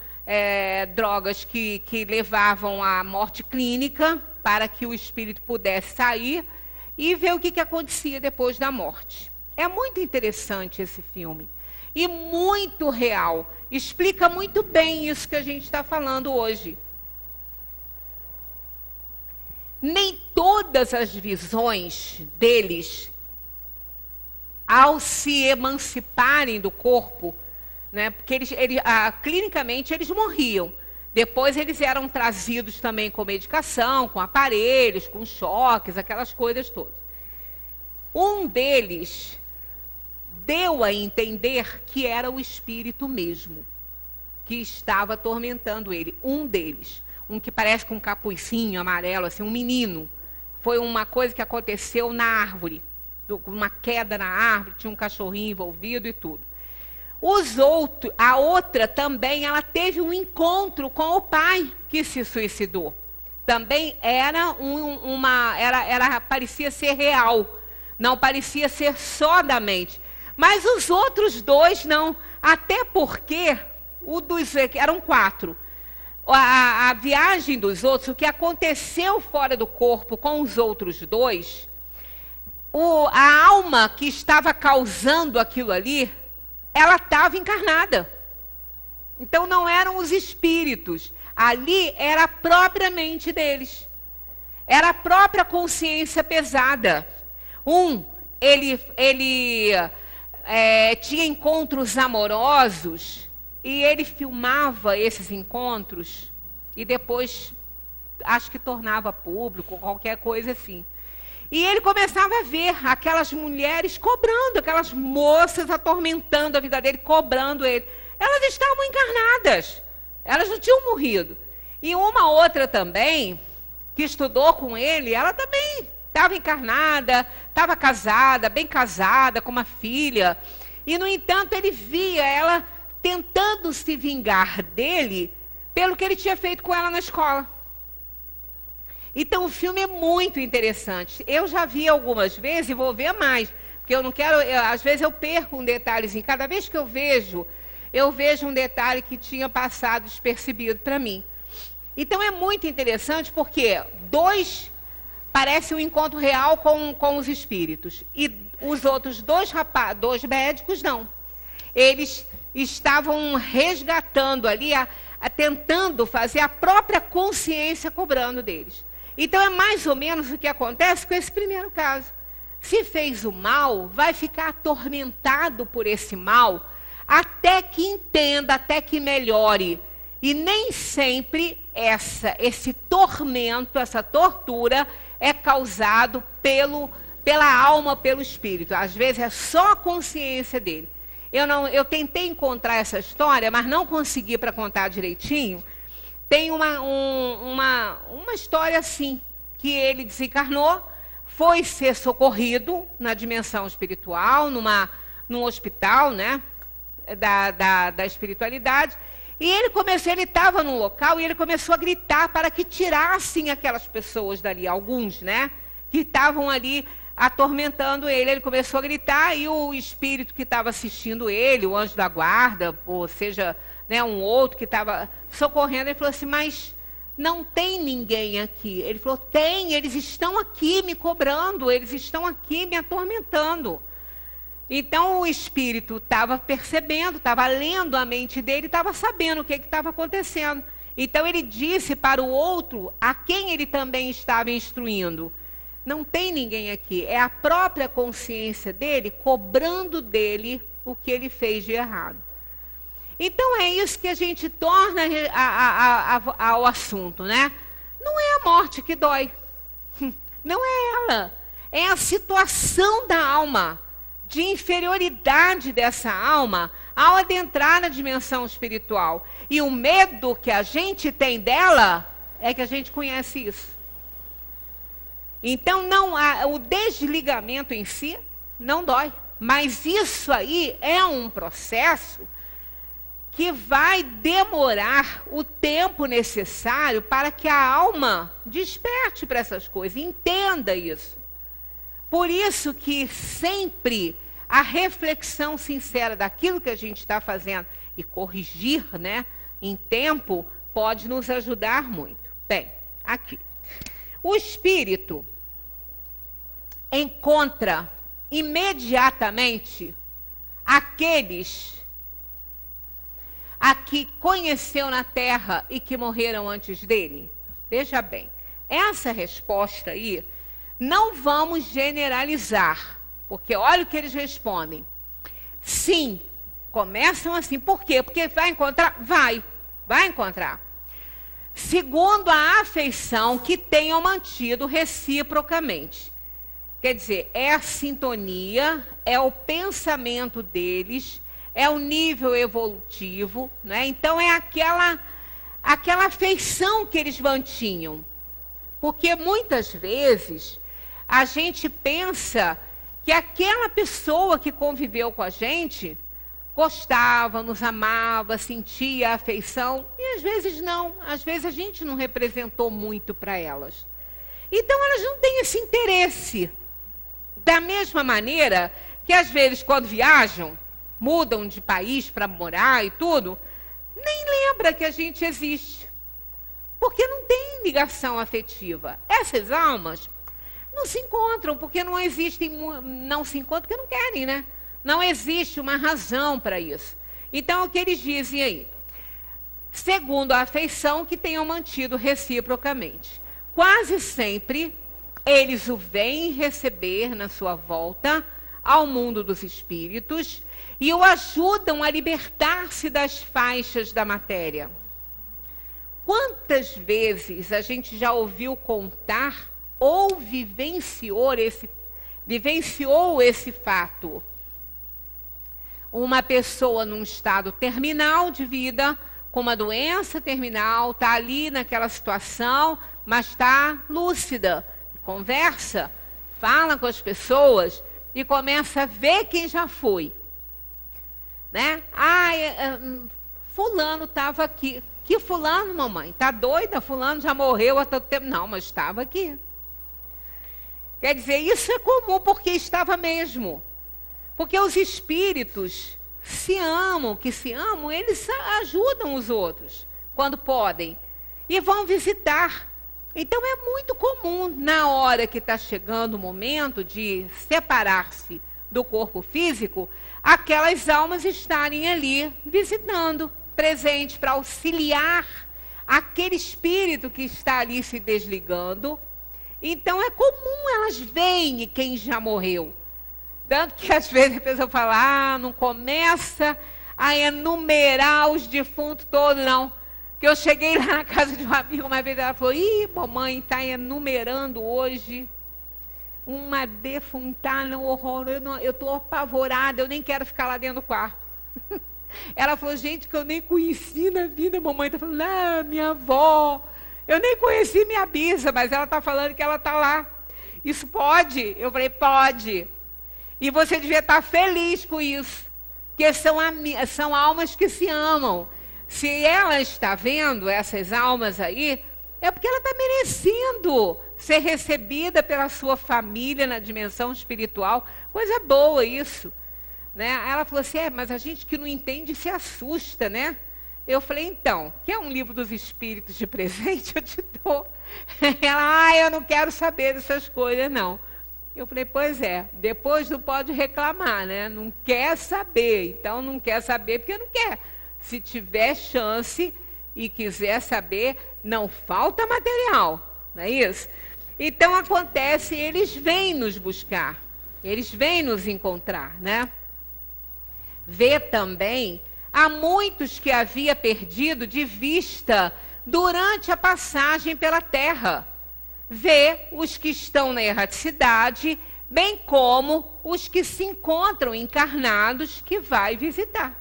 drogas que levavam à morte clínica, para que o espírito pudesse sair e ver o que acontecia depois da morte. É muito interessante esse filme. E muito real. Explica muito bem isso que a gente está falando hoje. Nem todas as visões deles, ao se emanciparem do corpo, né, porque clinicamente eles morriam. Depois eles eram trazidos também com medicação, com aparelhos, com choques, aquelas coisas todas. Um deles deu a entender que era o espírito mesmo, que estava atormentando ele. Um deles, um que parece com um capucinho amarelo, assim, um menino. Foi uma coisa que aconteceu na árvore, uma queda na árvore, tinha um cachorrinho envolvido e tudo. A outra também, ela teve um encontro com o pai que se suicidou. Também parecia ser real, não parecia ser só da mente. Mas os outros dois não, até porque eram 4. A viagem dos outros, o que aconteceu fora do corpo com os outros 2, a alma que estava causando aquilo ali, ela estava encarnada. Então não eram os espíritos. Ali era a própria mente deles. Era a própria consciência pesada. Ele tinha encontros amorosos e ele filmava esses encontros e depois, acho que tornava público, qualquer coisa assim. E ele começava a ver aquelas mulheres cobrando, aquelas moças atormentando a vida dele, cobrando ele. Elas estavam encarnadas, elas não tinham morrido. E uma outra também, que estudou com ele, ela também estava encarnada, estava casada, bem casada, com uma filha. E, no entanto, ele via ela tentando se vingar dele pelo que ele tinha feito com ela na escola. Então, o filme é muito interessante. Eu já vi algumas vezes e vou ver mais. Porque eu não quero... às vezes eu perco um detalhezinho. Cada vez que eu vejo um detalhe que tinha passado despercebido para mim. Então, é muito interessante porque 2 parece um encontro real com os espíritos. E os outros 2 médicos, não. Eles estavam resgatando ali, tentando fazer a própria consciência cobrando deles. Então, é mais ou menos o que acontece com esse primeiro caso. Se fez o mal, vai ficar atormentado por esse mal, até que entenda, até que melhore. E nem sempre esse tormento, essa tortura, é causado pela alma, pelo espírito. Às vezes é só a consciência dele. Eu tentei encontrar essa história, mas não consegui para contar direitinho. Tem uma história assim, que ele desencarnou, foi ser socorrido na dimensão espiritual, num hospital, né, da espiritualidade, e ele estava no local e ele começou a gritar para que tirassem aquelas pessoas dali, alguns, né, que estavam ali atormentando ele. Ele começou a gritar e o espírito que estava assistindo ele, o anjo da guarda, ou seja, né, um outro que estava socorrendo, ele falou assim, mas não tem ninguém aqui. Ele falou, tem, eles estão aqui me cobrando, eles estão aqui me atormentando. Então o espírito estava percebendo, estava lendo a mente dele, estava sabendo o que estava acontecendo. Então ele disse para o outro, a quem ele também estava instruindo, não tem ninguém aqui, é a própria consciência dele cobrando dele o que ele fez de errado. Então é isso que a gente torna ao assunto, né? Não é a morte que dói, não é ela, é a situação da alma de inferioridade dessa alma ao adentrar na dimensão espiritual. E o medo que a gente tem dela é que a gente conhece isso. Então, o desligamento em si não dói. Mas isso aí é um processo que vai demorar o tempo necessário para que a alma desperte para essas coisas, entenda isso. Por isso que sempre a reflexão sincera daquilo que a gente está fazendo e corrigir, né, em tempo, pode nos ajudar muito. Bem, aqui. O espírito encontra imediatamente aqueles a que conheceu na Terra e que morreram antes dele? Veja bem, essa resposta aí, não vamos generalizar, porque olha o que eles respondem. Sim, começam assim. Por quê? Porque vai encontrar? Vai encontrar. Segundo a afeição que tenham mantido reciprocamente. Quer dizer, é a sintonia, é o pensamento deles, é o nível evolutivo, né? Então é aquela afeição que eles mantinham. Porque muitas vezes a gente pensa que aquela pessoa que conviveu com a gente gostava, nos amava, sentia a afeição, e às vezes não, às vezes a gente não representou muito para elas. Então elas não têm esse interesse. Da mesma maneira que às vezes quando viajam, mudam de país para morar e tudo, nem lembra que a gente existe. Porque não tem ligação afetiva. Essas almas não se encontram, porque não existem, não se encontram porque não querem, né? Não existe uma razão para isso. Então, o que eles dizem aí? Segundo a afeição que tenham mantido reciprocamente. Quase sempre, eles o vêm receber na sua volta ao mundo dos espíritos e o ajudam a libertar-se das faixas da matéria. Quantas vezes a gente já ouviu contar ou vivenciou esse fato? Uma pessoa num estado terminal de vida, com uma doença terminal, está ali naquela situação, mas está lúcida, conversa, fala com as pessoas e começa a ver quem já foi. Né? Fulano estava aqui. Que fulano, mamãe? Está doida? Fulano já morreu há tanto tempo. Não, mas estava aqui. Quer dizer, isso é comum porque estava mesmo. Porque os espíritos se amam, eles ajudam os outros quando podem. E vão visitar. Então é muito comum, na hora que está chegando o momento de separar-se do corpo físico, aquelas almas estarem ali visitando, presente para auxiliar aquele espírito que está ali se desligando. Então é comum elas veem quem já morreu. Tanto que às vezes a pessoa fala, não começa a enumerar os defuntos todos, não. Que eu cheguei lá na casa de uma amiga uma vez, ela falou, mamãe, está enumerando hoje uma defuntada, um horror, eu estou apavorada, eu nem quero ficar lá dentro do quarto. Ela falou, gente, que eu nem conheci na vida, mamãe está falando, minha avó, eu nem conheci minha bisa, mas ela está falando que ela está lá. Isso pode? Eu falei, pode. E você devia estar feliz com isso, porque são almas que se amam. Se ela está vendo essas almas aí, é porque ela está merecendo ser recebida pela sua família na dimensão espiritual. Coisa boa isso. Né? Ela falou assim, mas a gente que não entende se assusta, né? Eu falei, então, quer um livro dos espíritos de presente? Eu te dou. Ela, eu não quero saber dessas coisas, não. Eu falei, pois é, depois não pode reclamar, né? Não quer saber, então não quer saber porque não quer. Se tiver chance e quiser saber, não falta material, não é isso? Então acontece, eles vêm nos buscar, eles vêm nos encontrar, né? Vê também, há muitos que havia perdido de vista durante a passagem pela Terra. Vê os que estão na erraticidade, bem como os que se encontram encarnados que vai visitar.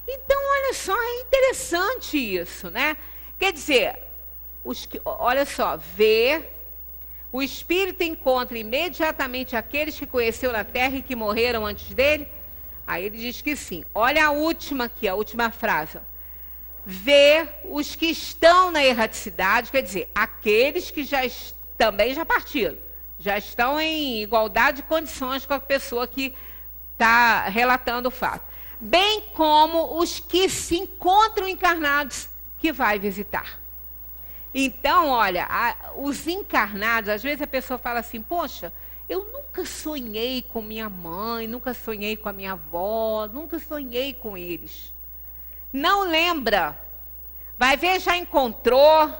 Então, olha só, é interessante isso, né? Quer dizer, olha só, vê, o espírito encontra imediatamente aqueles que conheceu na Terra e que morreram antes dele? Aí ele diz que sim. Olha a última aqui, a última frase. Vê os que estão na erraticidade, quer dizer, aqueles que também já partiram, já estão em igualdade de condições com a pessoa que está relatando o fato. Bem como os que se encontram encarnados que vai visitar. Então, olha, os encarnados, às vezes a pessoa fala assim, poxa, eu nunca sonhei com minha mãe, nunca sonhei com a minha avó, nunca sonhei com eles. Não lembra. Vai ver, já encontrou,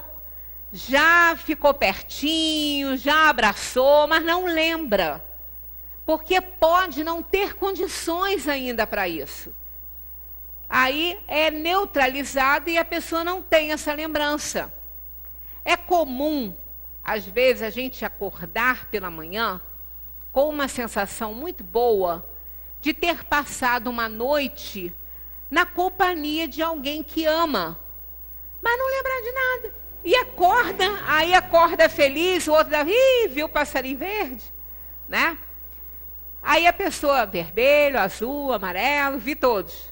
já ficou pertinho, já abraçou, mas não lembra. Porque pode não ter condições ainda para isso. Aí é neutralizado e a pessoa não tem essa lembrança. É comum, às vezes, a gente acordar pela manhã com uma sensação muito boa de ter passado uma noite na companhia de alguém que ama, mas não lembrar de nada. E acorda, aí acorda feliz, o outro viu o passarinho verde, né? Aí a pessoa, vermelho, azul, amarelo, vi todos.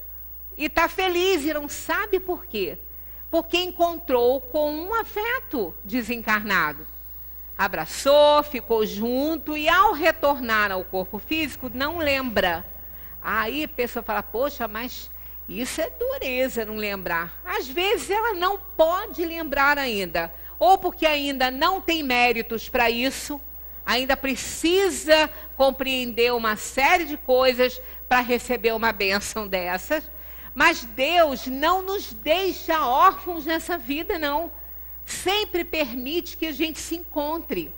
E está feliz e não sabe por quê. Porque encontrou com um afeto desencarnado. Abraçou, ficou junto e ao retornar ao corpo físico, não lembra. Aí a pessoa fala, poxa, mas isso é dureza não lembrar. Às vezes ela não pode lembrar ainda. Ou porque ainda não tem méritos para isso, ainda precisa compreender uma série de coisas para receber uma bênção dessas. Mas Deus não nos deixa órfãos nessa vida, não. Sempre permite que a gente se encontre,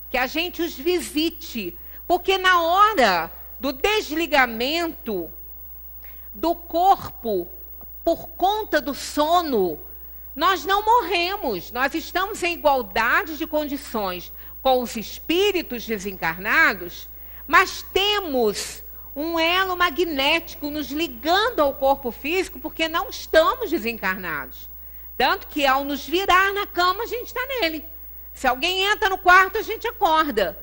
que a gente os visite. Porque na hora do desligamento do corpo, por conta do sono, nós não morremos. Nós estamos em igualdade de condições com os espíritos desencarnados, mas temos um elo magnético nos ligando ao corpo físico, porque não estamos desencarnados. Tanto que ao nos virar na cama, a gente está nele. Se alguém entra no quarto, a gente acorda.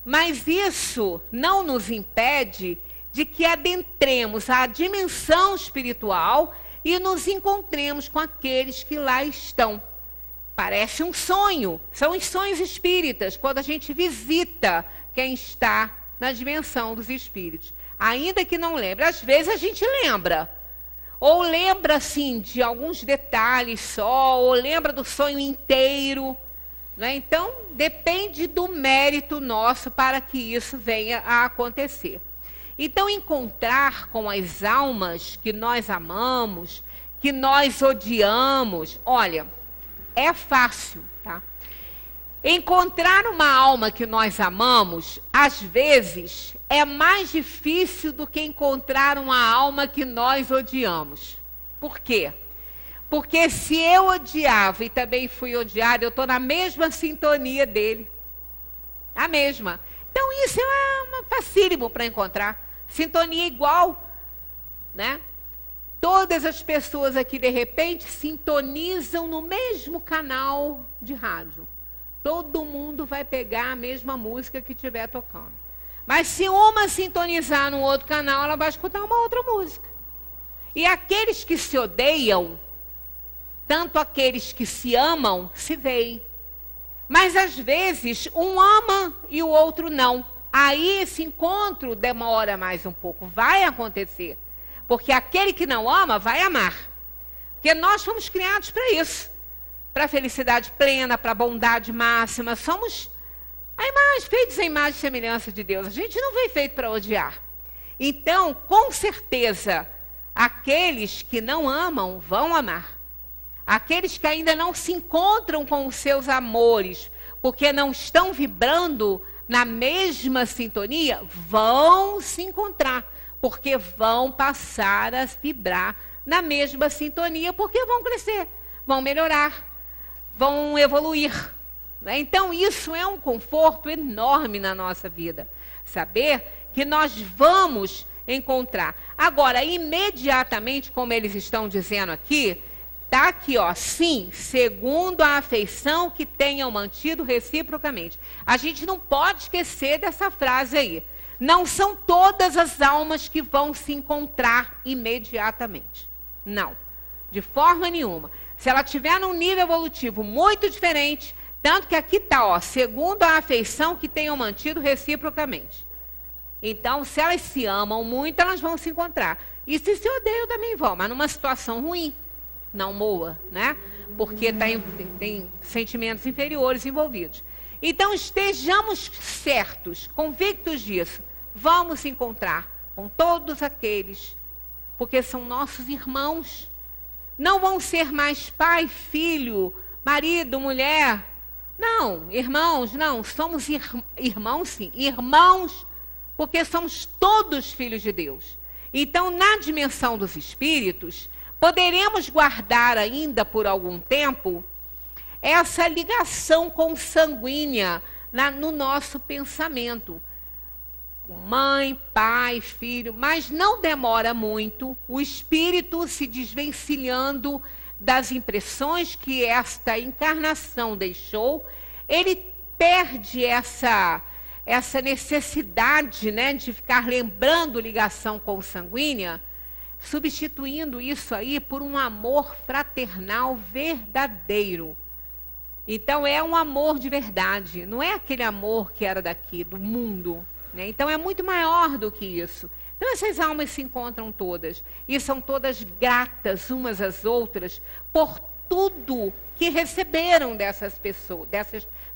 Mas isso não nos impede de que adentremos a dimensão espiritual e nos encontremos com aqueles que lá estão. Parece um sonho. São os sonhos espíritas, quando a gente visita quem está na dimensão dos espíritos. Ainda que não lembre. Às vezes a gente lembra. Ou lembra, assim, de alguns detalhes só, ou lembra do sonho inteiro. Né? Então, depende do mérito nosso para que isso venha a acontecer. Então, encontrar com as almas que nós amamos, que nós odiamos, olha, é fácil, tá? Encontrar uma alma que nós amamos, às vezes, é mais difícil do que encontrar uma alma que nós odiamos. Por quê? Porque se eu odiava e também fui odiada, eu estou na mesma sintonia dele. A mesma. Então, isso é facílimo para encontrar. Sintonia igual, né? Todas as pessoas aqui, de repente, sintonizam no mesmo canal de rádio. Todo mundo vai pegar a mesma música que estiver tocando. Mas se uma sintonizar no outro canal, ela vai escutar uma outra música. E aqueles que se odeiam, tanto aqueles que se amam, se veem. Mas às vezes, um ama e o outro não. Aí esse encontro demora mais um pouco. Vai acontecer. Porque aquele que não ama, vai amar. Porque nós fomos criados para isso. Para a felicidade plena, para a bondade máxima. Somos feitos à imagem e semelhança de Deus. A gente não foi feito para odiar. Então, com certeza, aqueles que não amam vão amar. Aqueles que ainda não se encontram com os seus amores, porque não estão vibrando na mesma sintonia, vão se encontrar. Porque vão passar a vibrar na mesma sintonia, porque vão crescer, vão melhorar, vão evoluir. né? Então, isso é um conforto enorme na nossa vida. Saber que nós vamos encontrar. Agora, imediatamente, como eles estão dizendo aqui, está aqui, ó, sim, segundo a afeição que tenham mantido reciprocamente. A gente não pode esquecer dessa frase aí. Não são todas as almas que vão se encontrar imediatamente. Não, de forma nenhuma. Se ela estiver num nível evolutivo muito diferente, tanto que aqui está, ó, segundo a afeição que tenham mantido reciprocamente. Então, se elas se amam muito, elas vão se encontrar. E se odeiam, também vão, mas numa situação ruim. Não moa, né? Porque tem sentimentos inferiores envolvidos. Então, estejamos certos, convictos disso. Vamos encontrar com todos aqueles, porque são nossos irmãos. Não vão ser mais pai, filho, marido, mulher. Não, irmãos, não. Somos irmãos, sim. Irmãos, porque somos todos filhos de Deus. Então, na dimensão dos espíritos, poderemos guardar ainda por algum tempo essa ligação consanguínea no nosso pensamento. Mãe, pai, filho, mas não demora muito o espírito se desvencilhando das impressões que esta encarnação deixou, ele perde essa necessidade, né, de ficar lembrando ligação consanguínea, substituindo isso aí por um amor fraternal verdadeiro. Então, é um amor de verdade, não é aquele amor que era daqui, do mundo, né? Então, é muito maior do que isso. Então, essas almas se encontram todas, e são todas gratas umas às outras, por tudo que receberam dessas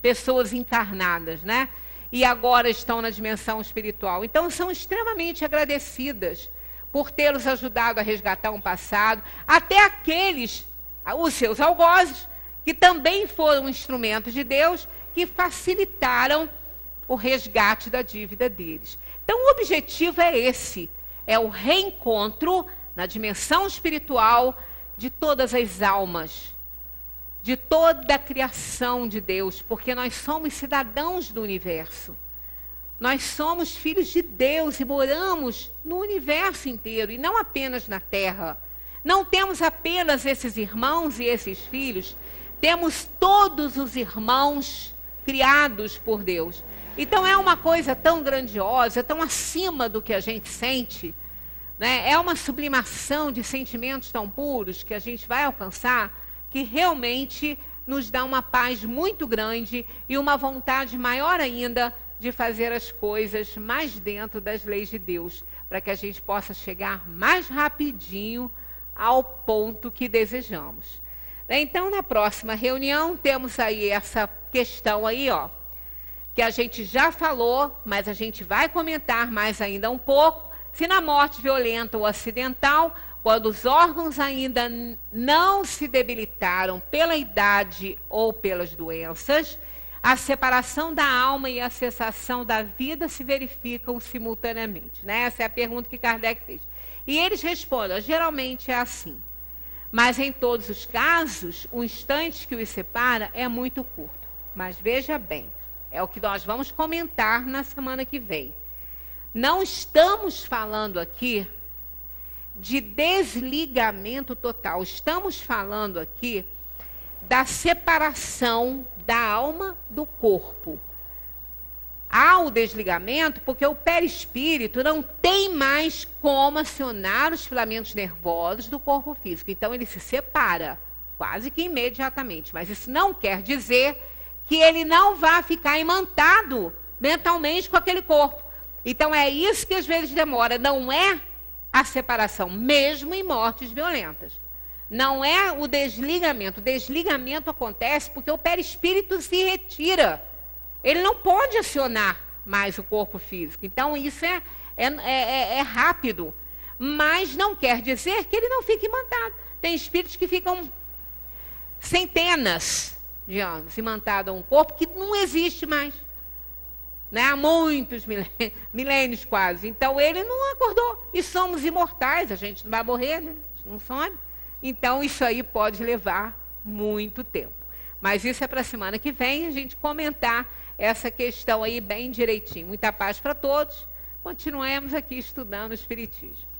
pessoas encarnadas, né? E agora estão na dimensão espiritual. Então, são extremamente agradecidas por tê-los ajudado a resgatar um passado, até aqueles, os seus algozes, que também foram instrumentos de Deus, que facilitaram o resgate da dívida deles. Então, o objetivo é esse, é o reencontro na dimensão espiritual de todas as almas, de toda a criação de Deus, porque nós somos cidadãos do universo. Nós somos filhos de Deus e moramos no universo inteiro, e não apenas na Terra. Não temos apenas esses irmãos e esses filhos, temos todos os irmãos criados por Deus. Então é uma coisa tão grandiosa, tão acima do que a gente sente, né? É uma sublimação de sentimentos tão puros que a gente vai alcançar, que realmente nos dá uma paz muito grande e uma vontade maior ainda de fazer as coisas mais dentro das leis de Deus, para que a gente possa chegar mais rapidinho ao ponto que desejamos. Então, na próxima reunião, temos aí essa questão aí, ó, que a gente já falou, mas a gente vai comentar mais ainda um pouco, se na morte violenta ou acidental, quando os órgãos ainda não se debilitaram pela idade ou pelas doenças, a separação da alma e a cessação da vida se verificam simultaneamente, né? Essa é a pergunta que Kardec fez. E eles respondem, geralmente é assim. Mas em todos os casos, o instante que os separa é muito curto. Mas veja bem, é o que nós vamos comentar na semana que vem. Não estamos falando aqui de desligamento total. Estamos falando aqui da separação da alma do corpo. Há o desligamento porque o perispírito não tem mais como acionar os filamentos nervosos do corpo físico. Então, ele se separa quase que imediatamente. Mas isso não quer dizer que ele não vá ficar imantado mentalmente com aquele corpo. Então, é isso que às vezes demora. Não é a separação, mesmo em mortes violentas. Não é o desligamento. O desligamento acontece porque o perispírito se retira. Ele não pode acionar mais o corpo físico. Então, isso é rápido. Mas não quer dizer que ele não fique imantado. Tem espíritos que ficam centenas de anos imantados a um corpo que não existe mais. Né? Há muitos milênios quase. Então, ele não acordou. E somos imortais, a gente não vai morrer, né? A gente não some. Então, isso aí pode levar muito tempo. Mas isso é para a semana que vem a gente comentar essa questão aí bem direitinho. Muita paz para todos. Continuemos aqui estudando o Espiritismo.